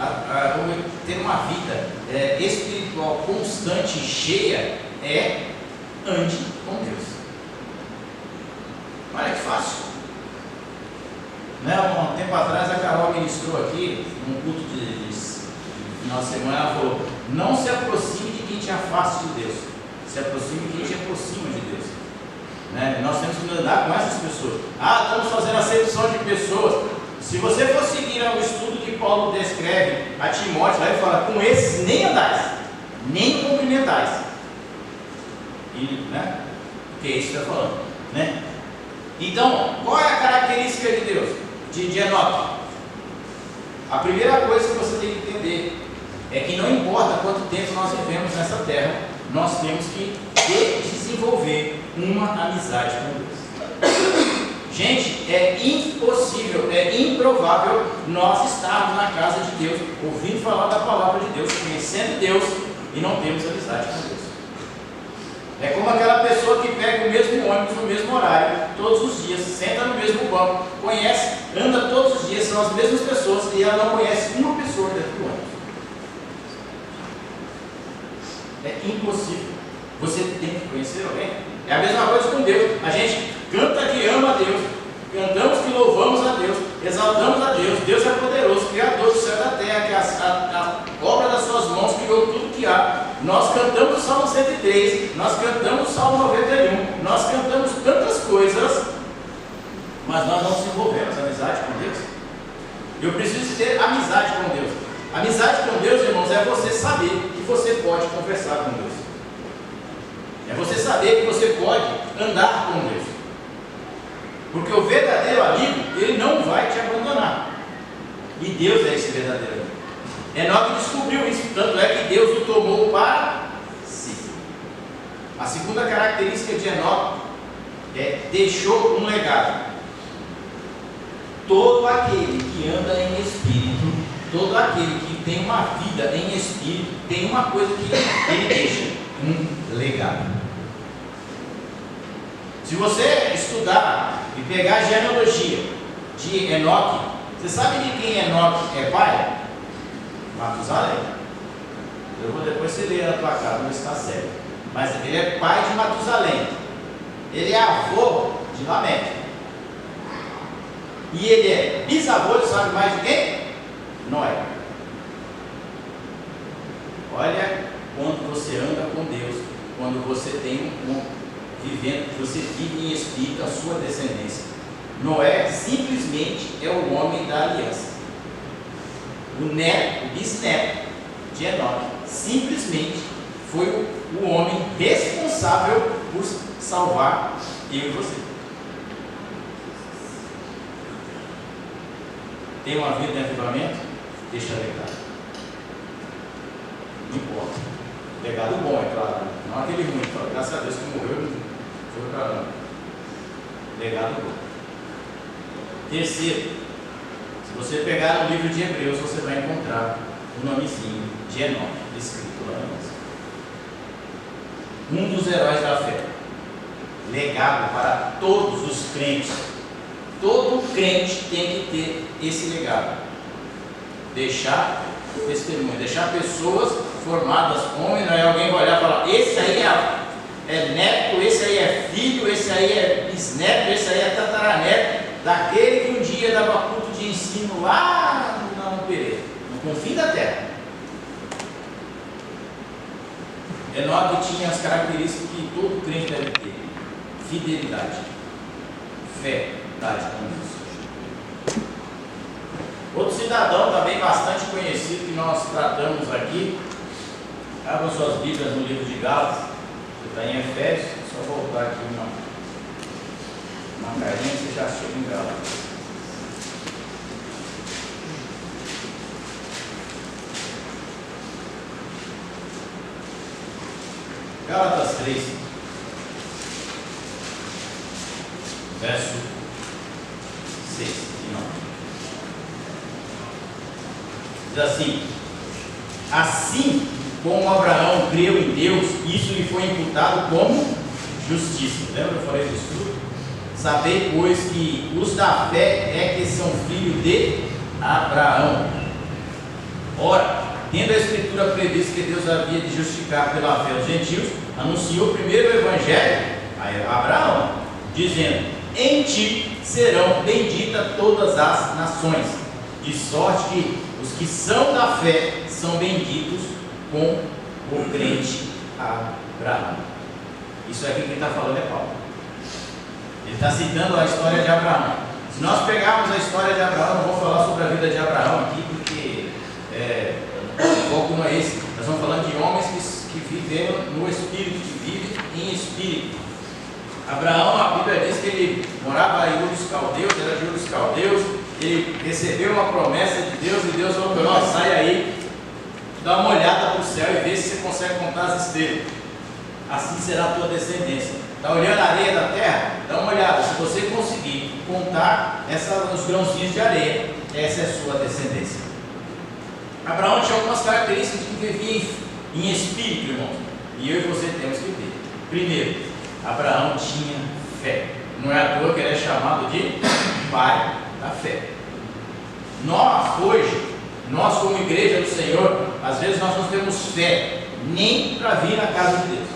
uma vida espiritual constante e cheia, ande com Deus. Olha que fácil. Né? Um tempo atrás a Carol ministrou aqui, num culto de final de semana, ela falou: não se aproxime de quem te afasta de Deus, se aproxime de quem te aproxima de Deus. Né? Nós temos que andar com essas pessoas. Estamos fazendo acepção de pessoas. Se você for seguir o estudo que Paulo descreve a Timóteo, lá ele fala: com esses nem andais, nem cumprimentais. Né? Que é isso que está falando, né? Então, qual é a característica de Deus, de Enoque? A primeira coisa que você tem que entender é que não importa quanto tempo nós vivemos nessa terra, nós temos que desenvolver uma amizade com Deus. Gente, é impossível, é improvável nós estarmos na casa de Deus, ouvindo falar da palavra de Deus, conhecendo Deus e não temos amizade com Deus. É como aquela pessoa que pega o mesmo ônibus no mesmo horário, todos os dias, senta no mesmo banco, conhece, anda todos os dias, são as mesmas pessoas e ela não conhece uma pessoa dentro do ônibus. É impossível. Você tem que conhecer alguém. É a mesma coisa com Deus. A gente canta que ama a Deus, cantamos que louvamos a Deus, exaltamos a Deus. Deus é poderoso, Criador do céu e da terra, que a obra das suas mãos criou tudo que há. Nós cantamos o Salmo 103, nós cantamos o Salmo 91, nós cantamos tantas coisas, mas nós não desenvolvemos amizade com Deus. Eu preciso ter amizade com Deus. Amizade com Deus, irmãos, é você saber que você pode conversar com Deus. É você saber que você pode andar com Deus. Porque o verdadeiro amigo, ele não vai te abandonar. E Deus é esse verdadeiro amigo. Enoque descobriu isso, tanto é que Deus o tomou para si. A segunda característica de Enoque deixou um legado. Todo aquele que anda em espírito, todo aquele que tem uma vida em espírito, tem uma coisa que ele deixa: um legado. Se você estudar e pegar a genealogia de Enoque, você sabe de quem Enoque é pai? Matusalém. Eu vou depois você ler na tua casa, não está certo. Mas ele é pai de Matusalém. Ele é avô de Lameque. E ele é bisavô, sabe mais de quem? Noé. Olha, quando você anda com Deus, quando você tem você vive em espírito a sua descendência. Noé simplesmente é o homem da aliança. O bisneto de Enoque, simplesmente foi o homem responsável por salvar eu e você. Tem uma vida em avivamento? Deixa legado. Não importa. Legado bom, é claro. Não aquele ruim. Graças a Deus que morreu, foi para lá. Legado bom. Terceiro, se você pegar no livro de Hebreus, você vai encontrar o nomezinho de Enoque escrito lá no um dos heróis da fé. Legado para todos os crentes. Todo crente tem que ter esse legado. Deixar o testemunho, deixar pessoas formadas, homem, não é alguém vai olhar e falar: esse aí é neto, esse aí é filho, esse aí é bisneto, esse aí é tataraneto daquele que um dia dava culto de ensino lá no Pereira, no confim da terra. Enoque tinha as características que todo crente deve ter: fidelidade, fé, com Deus. Outro cidadão também bastante conhecido que nós tratamos aqui, abram suas Bíblias no livro de Gálatas, que está em Efésios, só voltar aqui uma carinha, você já chega em Gálatas. Gálatas 3, verso 6 e 9. Diz assim: Assim como Abraão creu em Deus, isso lhe foi imputado como justiça. Lembra que eu falei do estudo? Sabei, pois, que os da fé é que são filhos de Abraão. Ora, tendo a Escritura previsto que Deus havia de justificar pela fé os gentios, anunciou primeiro o Evangelho a Abraão, dizendo: em ti serão benditas todas as nações, de sorte que os que são da fé são benditos com o crente Abraão. Isso aqui quem está falando é Paulo. Ele está citando a história de Abraão. Se nós pegarmos a história de Abraão, não vou falar sobre a vida de Abraão aqui, porque o foco não é esse. Nós estamos falando de homens que viveram no Espírito, que vivem em Espírito. Abraão, a Bíblia diz que ele morava em Ur dos Caldeus, era de Ur dos Caldeus, ele recebeu uma promessa de Deus e Deus falou para ele: sai aí, dá uma olhada para o céu e vê se você consegue contar as estrelas. Assim será a tua descendência. Está olhando a areia da terra? Dá uma olhada. Se você conseguir contar os grãozinhos de areia, essa é a sua descendência. Abraão tinha algumas características que vivia em espírito, irmãos. E eu e você temos que ver. Primeiro, Abraão tinha fé. Não é à toa que ele é chamado de pai da fé. Nós, hoje, nós como igreja do Senhor, às vezes nós não temos fé nem para vir na casa de Deus.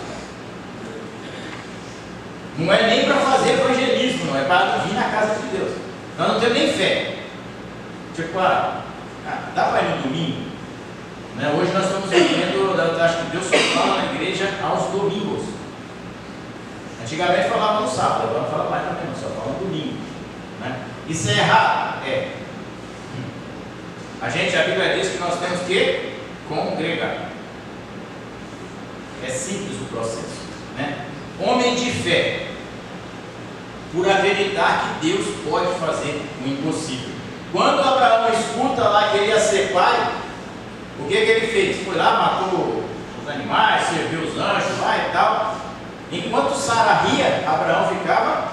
Não é nem para fazer evangelismo, não é para vir na casa de Deus. Nós não temos nem fé. Tipo, dá para ir no domingo? Né? Hoje nós estamos vivendo, acho que Deus só fala na igreja aos domingos. Antigamente falava no sábado, agora não fala mais também, não, só fala no domingo. Né? Isso é errado? É. A Bíblia diz que nós temos que congregar. É simples o processo. Né? Homem de fé, por acreditar que Deus pode fazer o impossível. Quando Abraão escuta lá que ele ia ser pai, o que ele fez? Foi lá, matou os animais, serviu os anjos lá e tal. Enquanto Sara ria, Abraão ficava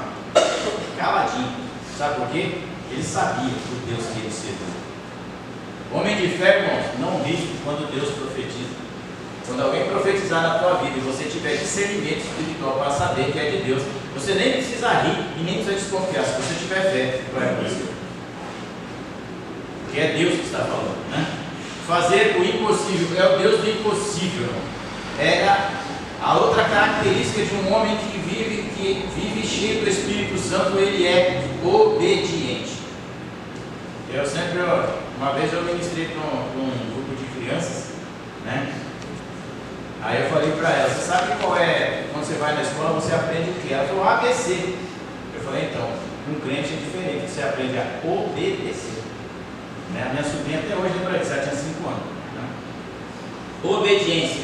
caladinho. Sabe por quê? Ele sabia o Deus que ele serviu. Homem de fé, irmãos, não ri quando Deus profetiza. Quando alguém profetizar na tua vida e você tiver discernimento espiritual para saber que é de Deus, você nem precisa rir e nem precisa desconfiar. Se você tiver fé, vai acontecer. Porque é Deus que está falando, né? Fazer o impossível, é o Deus do impossível. Era a outra característica de um homem que vive cheio do Espírito Santo, ele é obediente. Eu sempre, uma vez eu ministrei para um grupo de crianças, né? Aí eu falei para ela: você sabe qual é, quando você vai na escola, você aprende o que? Ela falou: ABC. Eu falei: então, um crente é diferente, você aprende a obedecer. Né? A minha sobrinha até hoje lembra disso, ela tinha 5 anos. Né? Obediência.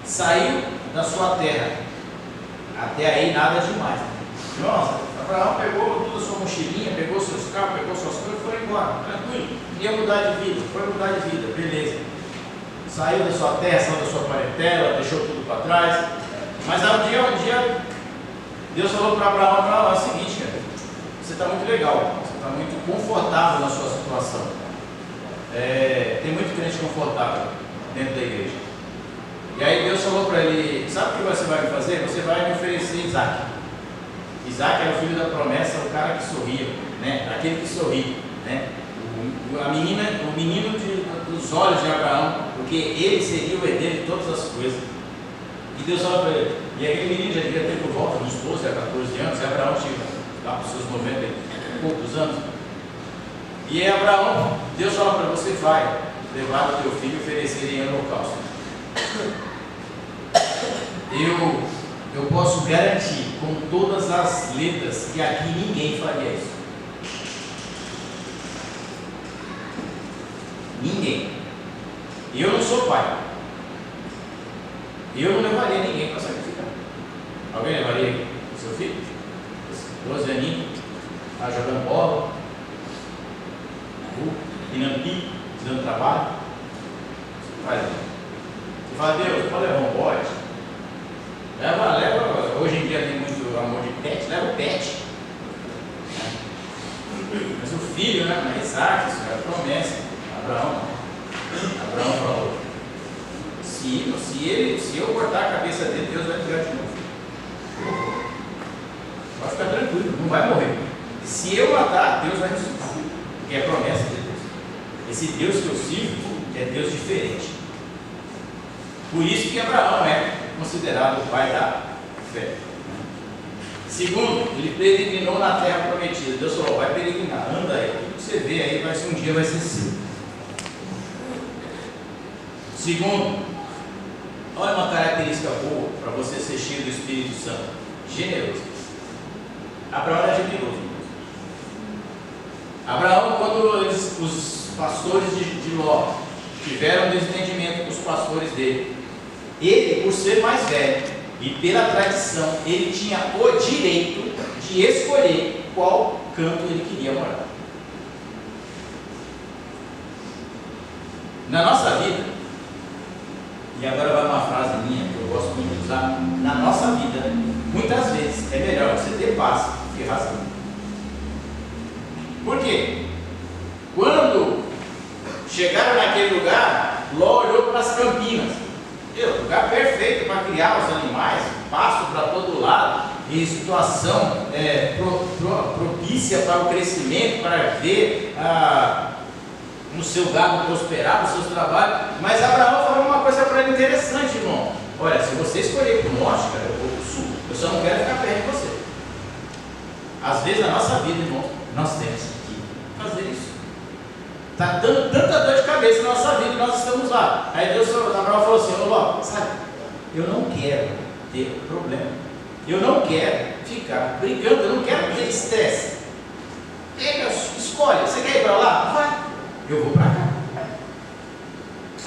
Saiu da sua terra. Até aí nada demais. Nossa, Abraão pegou toda a sua mochilinha, pegou seus carros, pegou suas coisas e foi embora. Tranquilo. Ia mudar de vida, foi mudar de vida, beleza. Saiu da sua terra, saiu da sua parentela, deixou tudo para trás. Mas um dia, Deus falou para Abraão: é o seguinte, cara, você está muito legal, você está muito confortável na sua situação. Tem muito crente confortável dentro da igreja. E aí Deus falou para ele: sabe o que você vai me fazer? Você vai me oferecer Isaac. Isaac era o filho da promessa, o cara que sorria, né? Aquele que sorri, né? O menino dos olhos de Abraão, porque ele seria o herdeiro de todas as coisas. E Deus falou para ele, e aquele menino já devia ter por volta dos 12 a 14 anos, e Abraão tinha lá para os seus 90 e poucos anos. E aí Abraão, Deus falou para ele: você vai levar o teu filho e oferecer em holocausto. Eu posso garantir com todas as letras que aqui ninguém faria isso. Ninguém. Eu não sou pai. Eu não levaria ninguém para sacrificar. Alguém levaria o seu filho? 12 aninhos, está jogando bola, na rua, empinando pico, dando trabalho. Você faz isso. Você fala: Deus, pode levar um bote? Leva, hoje em dia tem muito amor de pet, leva o pet. Mas o filho, né? Isaac, isso era promessa. Abraão falou: Se eu cortar a cabeça dele, Deus vai me tirar de novo. Vai ficar tranquilo, não vai morrer. Se eu matar, Deus vai me salvar. Porque é promessa de Deus. Esse Deus que eu sirvo é Deus diferente. Por isso que Abraão é considerado o pai da fé. Segundo, ele peregrinou na terra prometida. Deus falou: vai peregrinar, anda aí. Tudo que você vê aí um dia vai ser seu. Segundo, olha uma característica boa para você ser cheio do Espírito Santo: generoso. Abraão era generoso. Abraão, quando os pastores de Ló tiveram um desentendimento com os pastores dele, ele, por ser mais velho e pela tradição, ele tinha o direito de escolher qual canto ele queria morar. Na nossa vida, e agora vai uma frase minha que eu gosto muito de usar: na nossa vida, muitas vezes é melhor você ter paz que razão. Por quê? Quando chegaram naquele lugar, Ló olhou para as campinas. Lugar perfeito para criar os animais, pasto para todo lado, e situação propícia para o crescimento, para ver no seu gado prosperar, nos seus trabalhos. Mas Abraão falou uma coisa para ele interessante, irmão: olha, se você escolher para o norte, cara, eu vou para o sul, eu só não quero ficar perto de você. Às vezes na nossa vida, irmão, nós temos que fazer isso. Está dando tanta dor de cabeça na nossa vida e nós estamos lá. Aí Abraão falou assim: Ló, sabe, eu não quero ter problema, eu não quero ficar brigando, eu não quero ter estresse. Escolhe, você quer ir para lá? Vai, eu vou para cá.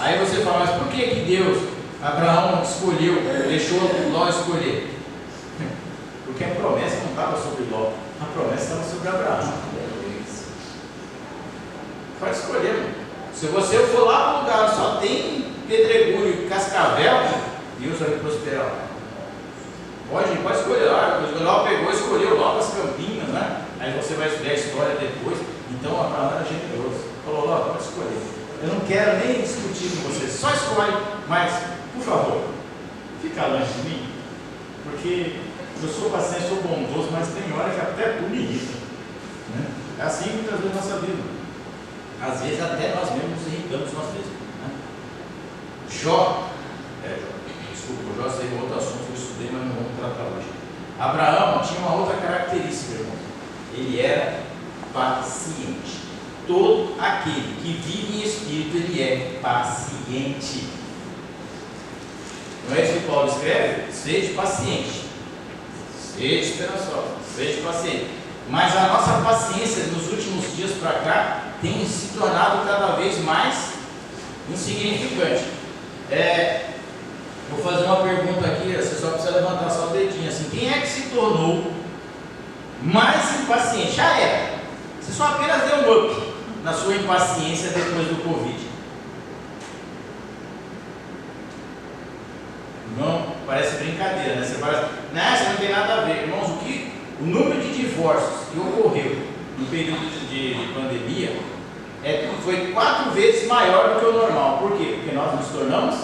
Aí você fala: mas por que Deus, Abraão escolheu, deixou Ló escolher? Porque a promessa não estava sobre Ló, a promessa estava sobre Abraão. Pode escolher, mano. Se você for lá para um lugar que só tem pedregulho e cascavel, Deus vai prosperar. Pode escolher lá. Ló pegou, escolheu lá para as campinas, né? Aí você vai estudar a história depois. Então Abraão era generoso. Falou: Ló, pode escolher. Eu não quero nem discutir com você, só escolhe, mas, por favor, fica longe de mim, porque eu sou paciente, sou bondoso, mas tem hora que até tu me irrita, né? É assim muitas vezes na nossa vida. Às vezes até nós mesmos nos irritamos nós mesmos, né? Desculpa, o Jó seria outro assunto que eu estudei, mas não vamos tratar hoje. Abraão tinha uma outra característica, irmão. Ele era paciente. Todo aquele que vive em espírito, ele é paciente. Não é isso que Paulo escreve? Seja paciente, seja esperançoso, seja paciente. Mas a nossa paciência nos últimos dias para cá tem se tornado cada vez mais insignificante. Vou fazer uma pergunta aqui, você só precisa levantar só o dedinho assim: quem é que se tornou mais impaciente? Já era. Você só apenas deu um up na sua impaciência depois do Covid. Não, parece brincadeira, né? Você fala: não, isso não tem nada a ver. Irmãos, o número de divórcios que ocorreu no período de pandemia foi 4 vezes maior do que o normal. Por quê? Porque nós nos tornamos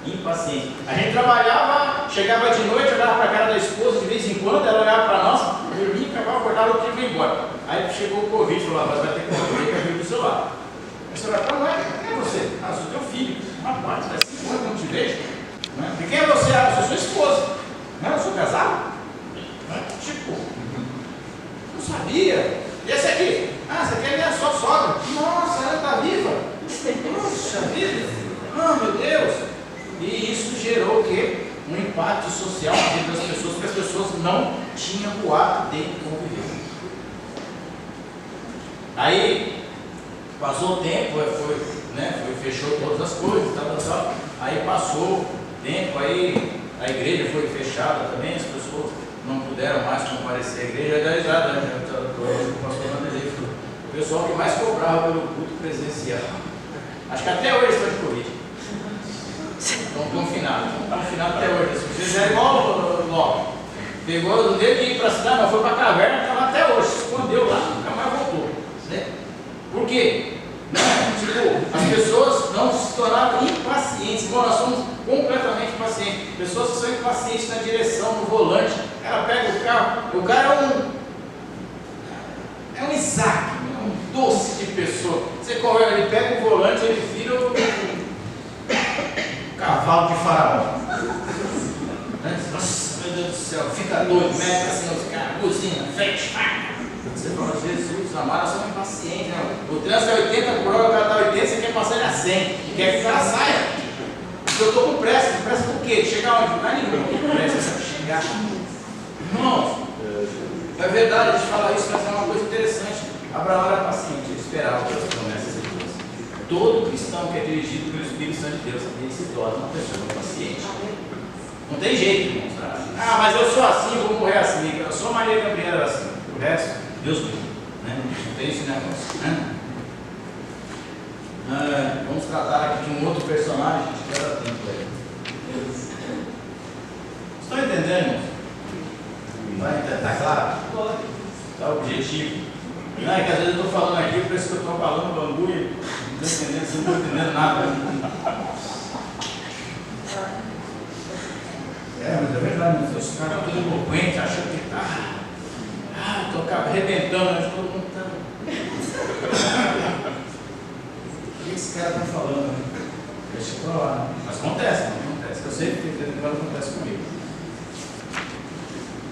impacientes. A gente trabalhava, chegava de noite, olhava para a cara da esposa de vez em quando, ela olhava para nós, dormia, acabava, acordava, outro dia e ia embora. Aí chegou o Covid e falou: vai ter que correr para vir do seu lado. Aí você vai: não é? Quem é você? Ah, sou teu filho. Rapaz, faz 5 anos que eu não te vejo. E quem é você? Ah, sou sua esposa. Não, eu sou casado? Tipo, não sabia. E esse aqui? Ah, essa aqui é minha sogra. Nossa, ela está viva. Nossa vida. Ah, meu Deus. E isso gerou o quê? Um impacto social na vida das pessoas, porque as pessoas não tinham o ato de conviver. Aí passou o tempo, fechou todas as coisas, tal. Aí passou o tempo, aí a igreja foi fechada também, as pessoas não puderam mais comparecer à igreja. Da risada, né? O pessoal que mais cobrava pelo culto presencial. Acho que até hoje estão de Covid. Estão confinados. Estão confinados até hoje. Se vocês fizeram igual o Ló, pegou o dedo de ir para a cidade, mas foi para a caverna, está lá até hoje. Se escondeu lá, nunca mais voltou. Né? Por quê? As pessoas não se tornaram impacientes. Bom, nós somos completamente impacientes. Pessoas que são impacientes na direção, no volante. O cara pega o carro, o cara é um Isaac, é um doce de pessoa. Você corre, ele pega o volante, ele vira o cavalo de faraó. Nossa, meu Deus do céu, fica doido, mete assim os caras, buzina, fecha. Você fala, Jesus, amado, são impacientes, né? O trânsito é 80 por hora, o cara está 80, você quer passar ele a 100, quer que o cara saia. Eu estou com pressa por quê? Chegar onde? Não é nenhum, com pressa, sabe chegar. Irmãos, é verdade, a gente fala isso, mas é uma coisa interessante. Abraão era paciente, ele esperava pelas promessas de Deus. Todo cristão que é dirigido pelo Espírito Santo de Deus, ele se torna uma pessoa paciente. Não tem jeito, irmãos. Ah, mas eu sou assim, eu vou morrer assim. Eu sou Maria Gabriela assim. O resto, Deus me. Né? Não tem esse negócio. Né? Vamos tratar aqui de um outro personagem de cada tempo aí. Estão entendendo, irmãos? Está claro? Está objetivo. Não, é que às vezes eu estou falando aqui, parece que eu estou falando bambu e não estou entendendo, você não estou entendendo nada. Mas é verdade, os caras estão tudo eloquentes, achando que estou arrebentando, mas todo mundo está. O que esse cara está falando? Né? Deixa eu falar. Mas acontece, não acontece. Eu sei que acontece comigo.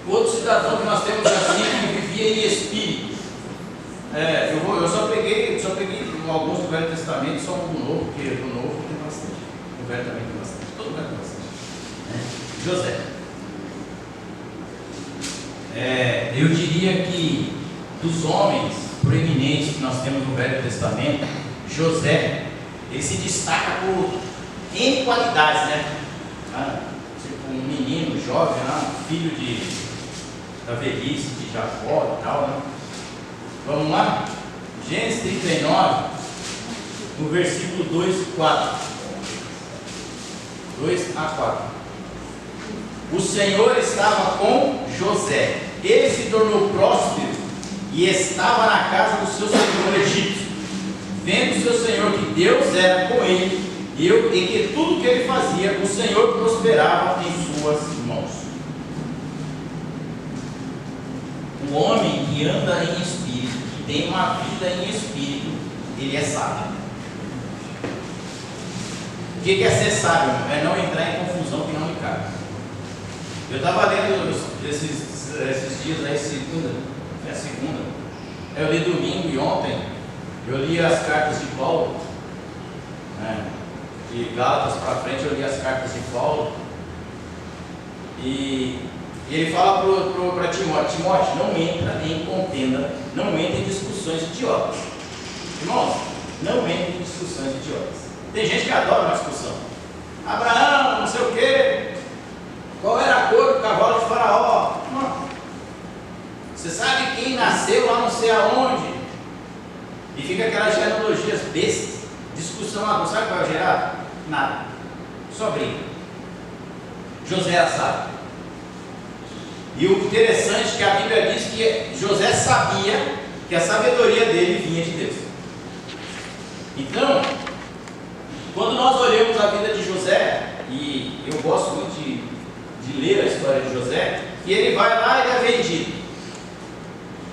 Outro cidadão que nós temos assim, que vivia em espírito. Eu só peguei alguns do Velho Testamento, só um do Novo, porque do Novo tem bastante. Do Velho também tem bastante. Todo mundo tem bastante. José. Eu diria que dos homens proeminentes que nós temos no Velho Testamento, José, ele se destaca por N qualidades, né? Tipo um menino jovem, filho da velhice de Jacó e tal, né? Vamos lá? Gênesis 39, no versículo 2 e 4. 2 a 4. O Senhor estava com José. Ele se tornou próspero e estava na casa do seu senhor egípcio. Vendo seu senhor que Deus era com ele e que tudo que ele fazia, o Senhor prosperava em suas mãos. O homem que anda em espírito, que tem uma vida em espírito, ele é sábio. O que é ser sábio? É não entrar em confusão que não lhe cabe. Eu estava lendo esses dias aí, segunda. Eu li domingo e ontem eu li as cartas de Paulo, né? De Gálatas para frente eu li as cartas de Paulo, e ele fala para Timóteo: Timóteo, não entra em contenda, não entra em discussões idiotas. Irmãos, não entra em discussões idiotas. Tem gente que adora uma discussão. Abraão, não sei o quê. Qual era a cor do cavalo de Faraó? Não. Você sabe quem nasceu lá não sei aonde? E fica aquelas genealogias bestas. Discussão lá, não sabe qual é o gerar? Nada. Só briga. José era sábio. E o interessante é que a Bíblia diz que José sabia que a sabedoria dele vinha de Deus. Então, quando nós olhamos a vida de José, e eu gosto muito de ler a história de José, e ele vai lá e é vendido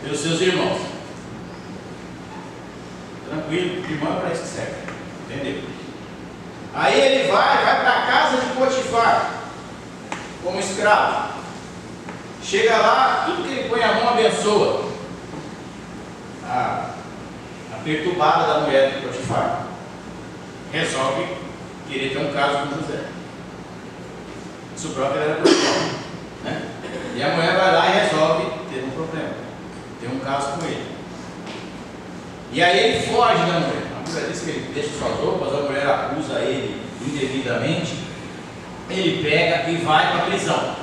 pelos seus irmãos. Tranquilo, irmão é para isso que serve, entendeu? Aí ele vai para a casa de Potifar como escravo. Chega lá, tudo que ele põe a mão abençoa. A perturbada da mulher de Potifar resolve querer ter um caso com José. Isso próprio era Potifar, né? E a mulher vai lá e resolve ter um problema, ter um caso com ele. E aí ele foge da mulher. A mulher diz que ele deixa suas roupas, a mulher acusa ele indevidamente. Ele pega e vai para a prisão.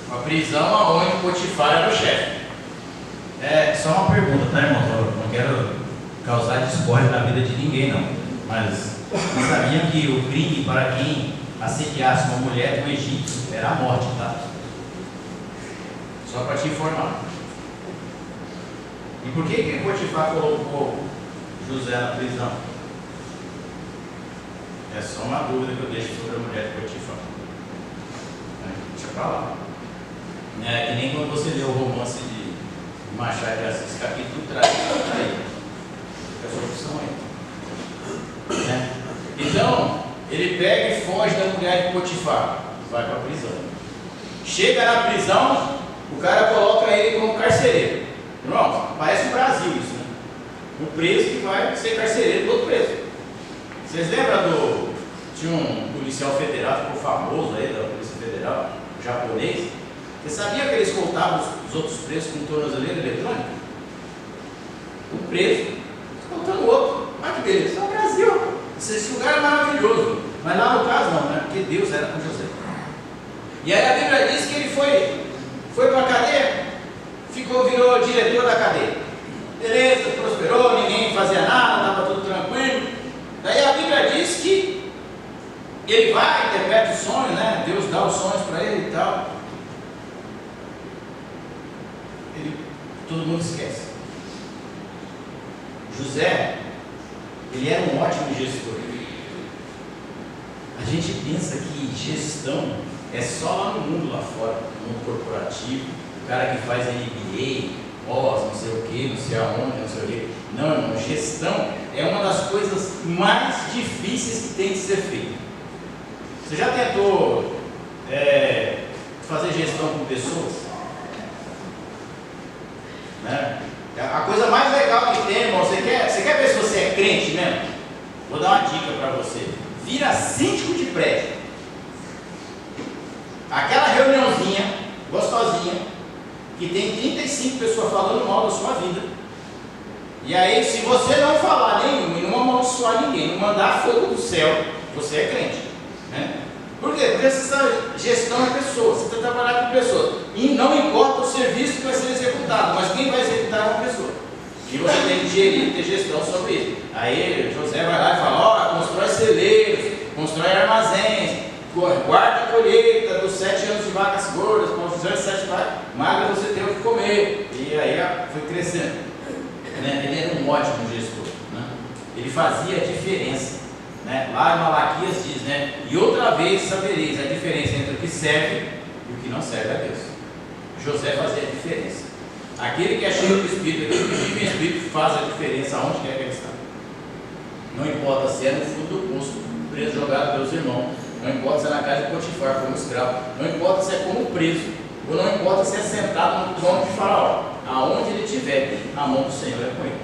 Uma prisão onde Potifar era o chefe. Só uma pergunta, tá, irmão? Eu não quero causar discórdia na vida de ninguém, não. Mas vocês sabiam que o crime para quem assediasse uma mulher do Egito era a morte, tá? Só para te informar. E por que Potifar colocou José na prisão? É só uma dúvida que eu deixo sobre a mulher de Potifar. falar. É que nem quando você lê o romance de Machado de Assis, capítulo 3, aí. É a solução aí. Né? Então, ele pega e foge da mulher de Potifar, vai para a prisão. Chega na prisão, o cara coloca ele como carcereiro. Irmão, parece o Brasil isso, né? Um preso que vai ser carcereiro do outro preso. Vocês lembram tinha um policial federal, ficou famoso aí, da Polícia Federal, japonês? Você sabia que eles escoltavam os outros presos com tornozeleira eletrônica? Um preso escoltando o outro. Olha que beleza, isso é o Brasil. Esse lugar é maravilhoso. Mas lá no caso não, né? Porque Deus era com José. E aí a Bíblia diz que ele foi para a cadeia, virou diretor da cadeia. Beleza, prosperou, ninguém fazia nada, estava tudo tranquilo. Daí a Bíblia diz que ele vai, interpreta os sonhos, né? Deus dá os sonhos para ele e tal. Todo mundo esquece. José, ele era um ótimo gestor. A gente pensa que gestão é só lá no mundo lá fora, no mundo corporativo, o cara que faz MBA, pós, não sei o que, não sei aonde, não sei o que. Não, irmão, gestão é uma das coisas mais difíceis que tem de ser feita. Você já tentou fazer gestão com pessoas? Né? A coisa mais legal que tem, irmão, você quer ver se você é crente mesmo? Vou dar uma dica para você. Vira síndico de prédio. Aquela reuniãozinha gostosinha, que tem 35 pessoas falando mal da sua vida. E aí, se você não falar nenhum e não amaldiçoar ninguém, não mandar fogo do céu, você é crente. Né? Por quê? Porque essa gestão é pessoa, você está trabalhando com pessoas. E não importa o serviço que vai ser executado, mas quem vai executar é uma pessoa. E você tem que gerir, ter gestão sobre isso. Aí José vai lá e fala, constrói celeiros, constrói armazéns, guarda a colheita dos 7 anos de vacas gordas, com os 7 vacas magras você tem o que comer. E aí foi crescendo. Né? Ele era um ótimo gestor. Né? Ele fazia a diferença. Né? Lá em Malaquias diz, né? E outra vez sabereis a diferença entre o que serve e o que não serve a Deus. José fazia a diferença. Aquele que é cheio do Espírito, aquele que vive em Espírito, faz a diferença aonde quer que ele está. Não importa se é no fundo do poço, preso jogado pelos irmãos, não importa se é na casa de Potifar como escravo, não importa se é como preso, ou não importa se é sentado no trono de Faraó, aonde ele estiver, a mão do Senhor é com ele.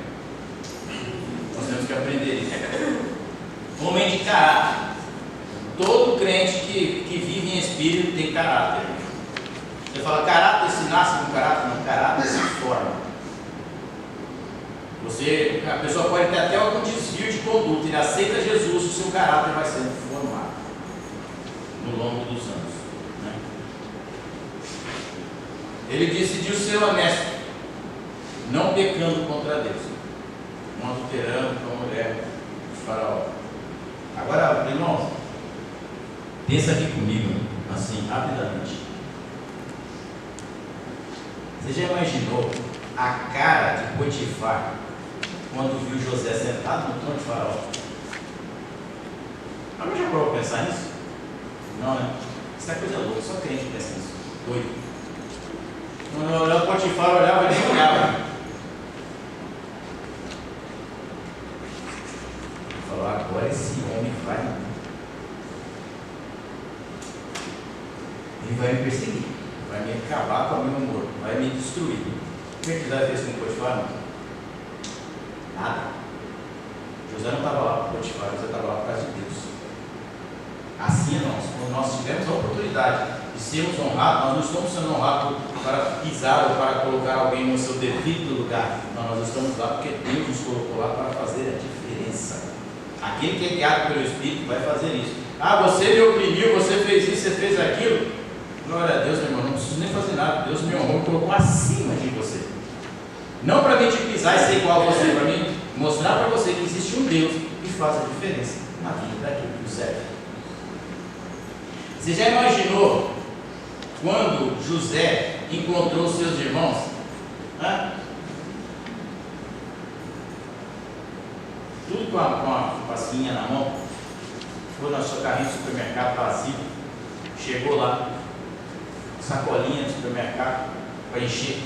Nós temos que aprender isso. Homem de caráter. Todo crente que vive em espírito tem caráter. Você fala, caráter se nasce com caráter? Não, caráter se forma. A pessoa pode ter até algum desvio de conduta, ele aceita Jesus, o seu caráter vai sendo formado no longo dos anos. Né? Ele decidiu ser honesto, não pecando contra Deus, não adulterando com a mulher de Faraó. Agora, irmãos, pensa aqui comigo, assim, rapidamente. Você já imaginou a cara de Potifar quando viu José sentado no trono de Faraó? Alguém já parou para pensar nisso? Não, né? Isso é coisa louca, só crente pensa nisso. Doido. Quando o Potifar olhava, ele nem olhava. Agora esse homem ele vai me perseguir, vai me acabar com o meu amor, vai me destruir. O que José fez com o Potifar? Nada. José não estava lá para o Potifar, José estava lá por causa de Deus. Assim, irmãos, quando nós tivermos a oportunidade de sermos honrados, nós não estamos sendo honrados para pisar ou para colocar alguém no seu devido lugar. Não, nós estamos lá porque Deus nos colocou lá para fazer a diferença. Aquele que é guiado pelo Espírito vai fazer isso. Você me oprimiu, você fez isso, você fez aquilo. Glória a Deus, meu irmão, não preciso nem fazer nada. Deus me honrou e colocou acima de você. Não para mim te pisar e ser igual a você, para mim mostrar para você que existe um Deus que faz a diferença na vida daquele que o serve. Você já imaginou quando José encontrou os seus irmãos? Tudo com a pasquinha na mão, foi no seu carrinho de supermercado vazio, chegou lá, sacolinha do supermercado para encher.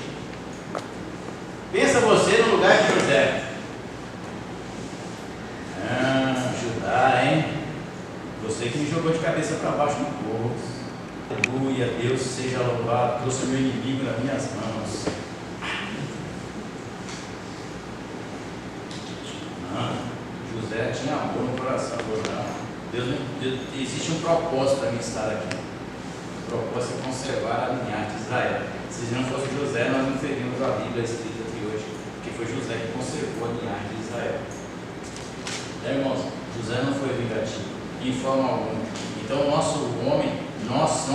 Pensa você no lugar de José. Judá, hein? Você que me jogou de cabeça para baixo no poço. Aleluia, Deus seja louvado, trouxe o meu inimigo nas minhas mãos. José tinha amor no coração. Deus, existe um propósito para mim estar aqui. O propósito é conservar a linhagem de Israel. Se não fosse José, nós não teríamos a Bíblia escrita aqui hoje, porque foi José que conservou a linhagem de Israel. Irmãos, José não foi vingativo, em forma alguma. Então, o nosso homem, nós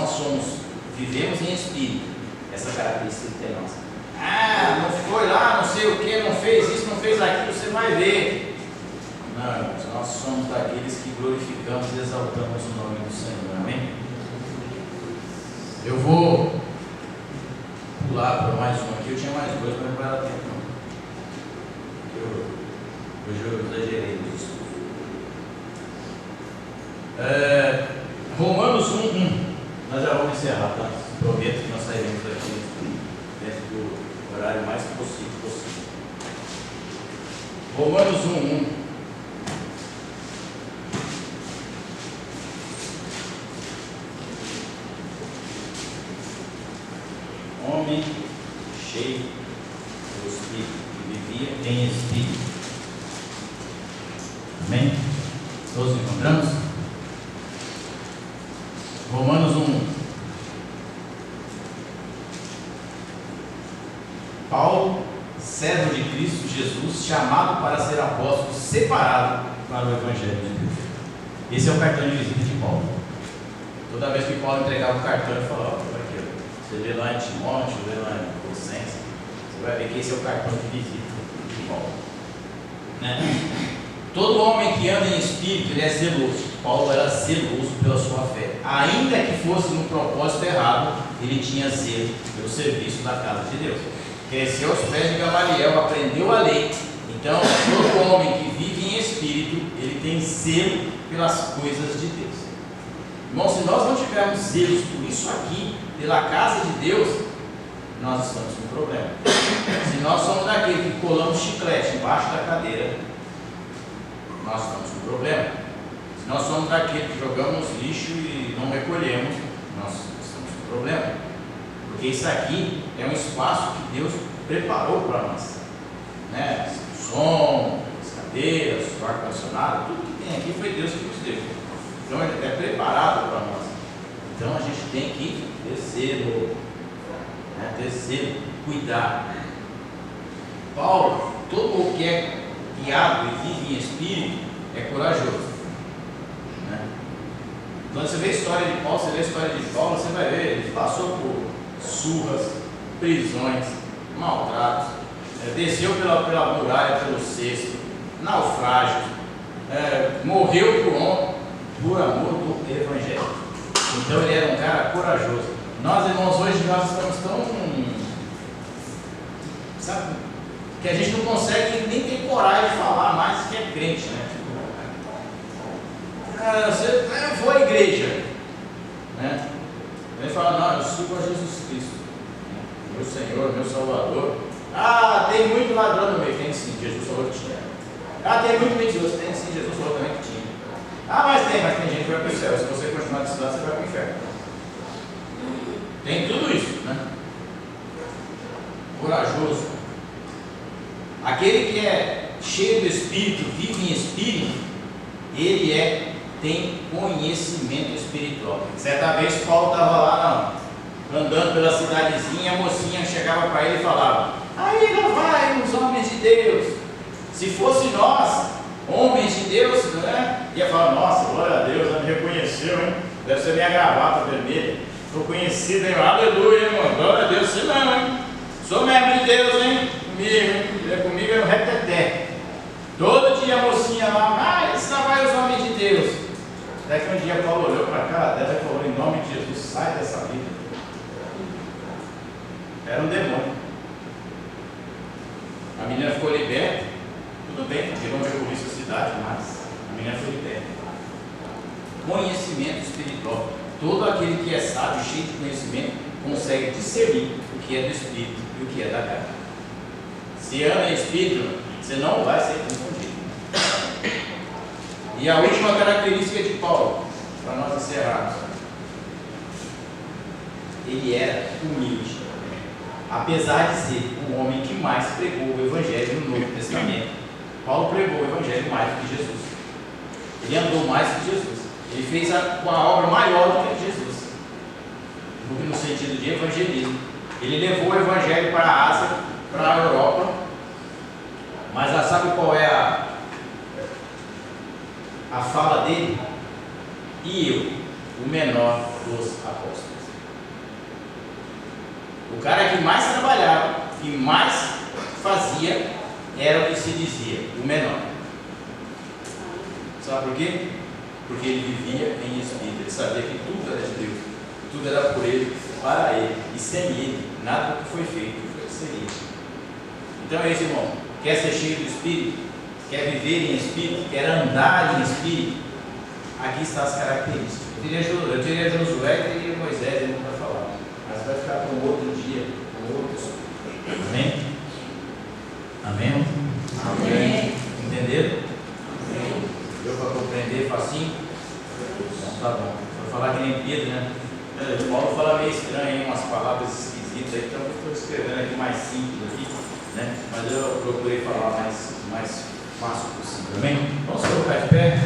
vivemos em espírito. Essa característica que tem nossa. Não foi lá, não sei o que, não fez isso, não fez aquilo, você vai ver. Não, irmãos, nós somos daqueles que glorificamos e exaltamos o nome do Senhor. Amém? Eu vou pular para mais um aqui. Eu tinha mais dois, mas não vai dar tempo não. Hoje eu exagerei nisso. Romanos 1:1. Nós já vamos encerrar, tá? Prometo que nós sairemos daqui dentro do horário mais possível. Romanos 1:1. Homem cheio do Espírito, que vivia em Espírito. Amém? Todos encontramos? Romanos 1. Paulo, servo de Cristo Jesus, chamado para ser apóstolo, separado para o Evangelho de Deus. Esse é o cartão de visita de Paulo. Toda vez que Paulo entregava o cartão, ele falava: você lê lá em Timóteo, lê lá em Colossenses, você vai ver que esse é o cartão de visita de Paulo. Todo homem que anda em espírito, ele é zeloso. Paulo era zeloso pela sua fé. Ainda que fosse no propósito errado, ele tinha zelo pelo serviço da casa de Deus. Cresceu aos pés de Gamaliel, aprendeu a lei. Então, todo homem que vive em espírito, ele tem zelo pelas coisas de Deus. Irmão, se nós não tivermos zelos por isso aqui, pela casa de Deus, nós estamos com problema. Se nós somos daqueles que colamos chiclete embaixo da cadeira, nós estamos com problema. Se nós somos daqueles que jogamos lixo e não recolhemos, nós estamos com problema. Porque isso aqui é um espaço que Deus preparou para nós. O som, as cadeiras, o ar-condicionado, tudo que tem aqui foi Deus que nos deu. Então ele é preparado para nós. Então a gente tem que ter zelo, cuidar. Paulo, todo o que é guiado e vive em espírito é corajoso. Quando você vê a história de Paulo, você vai ver, ele passou por surras, prisões, maltratos, desceu pela muralha, pelo cesto, naufrágios, morreu por amor do Evangelho. Então ele era um cara corajoso. Nós, irmãos, hoje nós estamos tão, sabe, que a gente não consegue nem ter coragem de falar mais que é crente, eu vou à igreja, Ele fala: não, eu sigo a Jesus Cristo, meu Senhor, meu Salvador. Tem muito ladrão no meio. Tem sim, Jesus falou que tinha. Tem muito mentiroso. Tem sim, Jesus falou também que tinha. Mas tem gente que vai para o céu. Se você continuar estudando, você vai para o inferno. Tem tudo isso, Corajoso. Aquele que é cheio do Espírito, vive em Espírito, ele tem conhecimento espiritual. Certa vez Paulo estava lá, andando pela cidadezinha, a mocinha chegava para ele e falava: aí lá vai os homens de Deus. Se fosse nós, homens de Deus, ia falar: nossa, glória a Deus, ela me reconheceu, hein? Deve ser minha gravata vermelha. Estou conhecido, hein? Aleluia, irmão, glória a Deus. Você não, hein? Sou membro de Deus, hein? Comigo é no reteté. Todo dia a mocinha lá: esse lá vai os homens de Deus. Até que um dia Paulo olhou para a cara dela e falou: em nome de Jesus, sai dessa vida. Era um demônio. A menina ficou liberta. Tudo bem, porque não veio por isso a cidade, mas a menina foi liberta. Conhecimento espiritual. Todo aquele que é sábio, cheio de conhecimento, consegue discernir o que é do Espírito e o que é da carne. Se anda em Espírito, você não vai ser confundido. E a última característica de Paulo, para nós encerrarmos, ele era humilde, apesar de ser o homem que mais pregou o Evangelho no Novo Testamento. Paulo pregou o Evangelho mais do que Jesus. Ele andou mais que Jesus. Ele fez uma obra maior do que Jesus, no sentido de evangelismo. Ele levou o Evangelho para a Ásia, para a Europa. Mas sabe qual é a fala dele? E eu, o menor dos apóstolos. O cara que mais trabalhava, que mais fazia, era o que se dizia, o menor. Sabe por quê? Porque ele vivia em Espírito, ele sabia que tudo era de Deus, tudo era por ele, para ele, e sem ele, nada do que foi feito seria. Então é isso, irmão. Quer ser cheio do Espírito? Quer viver em Espírito? Quer andar em Espírito? Aqui estão as características. Eu teria Josué e teria Moisés ainda para falar, mas vai ficar para um outro dia, para um outro estudo. Amém? Amém? Amém. Entenderam? Deu para compreender facinho? Então tá bom. Vou falar que nem Pedro, né? O Paulo fala meio estranho, hein? Umas palavras esquisitas aí, então eu estou escrevendo aqui mais simples aqui, né? Mas eu procurei falar mais fácil possível. Amém? Vamos colocar de pé.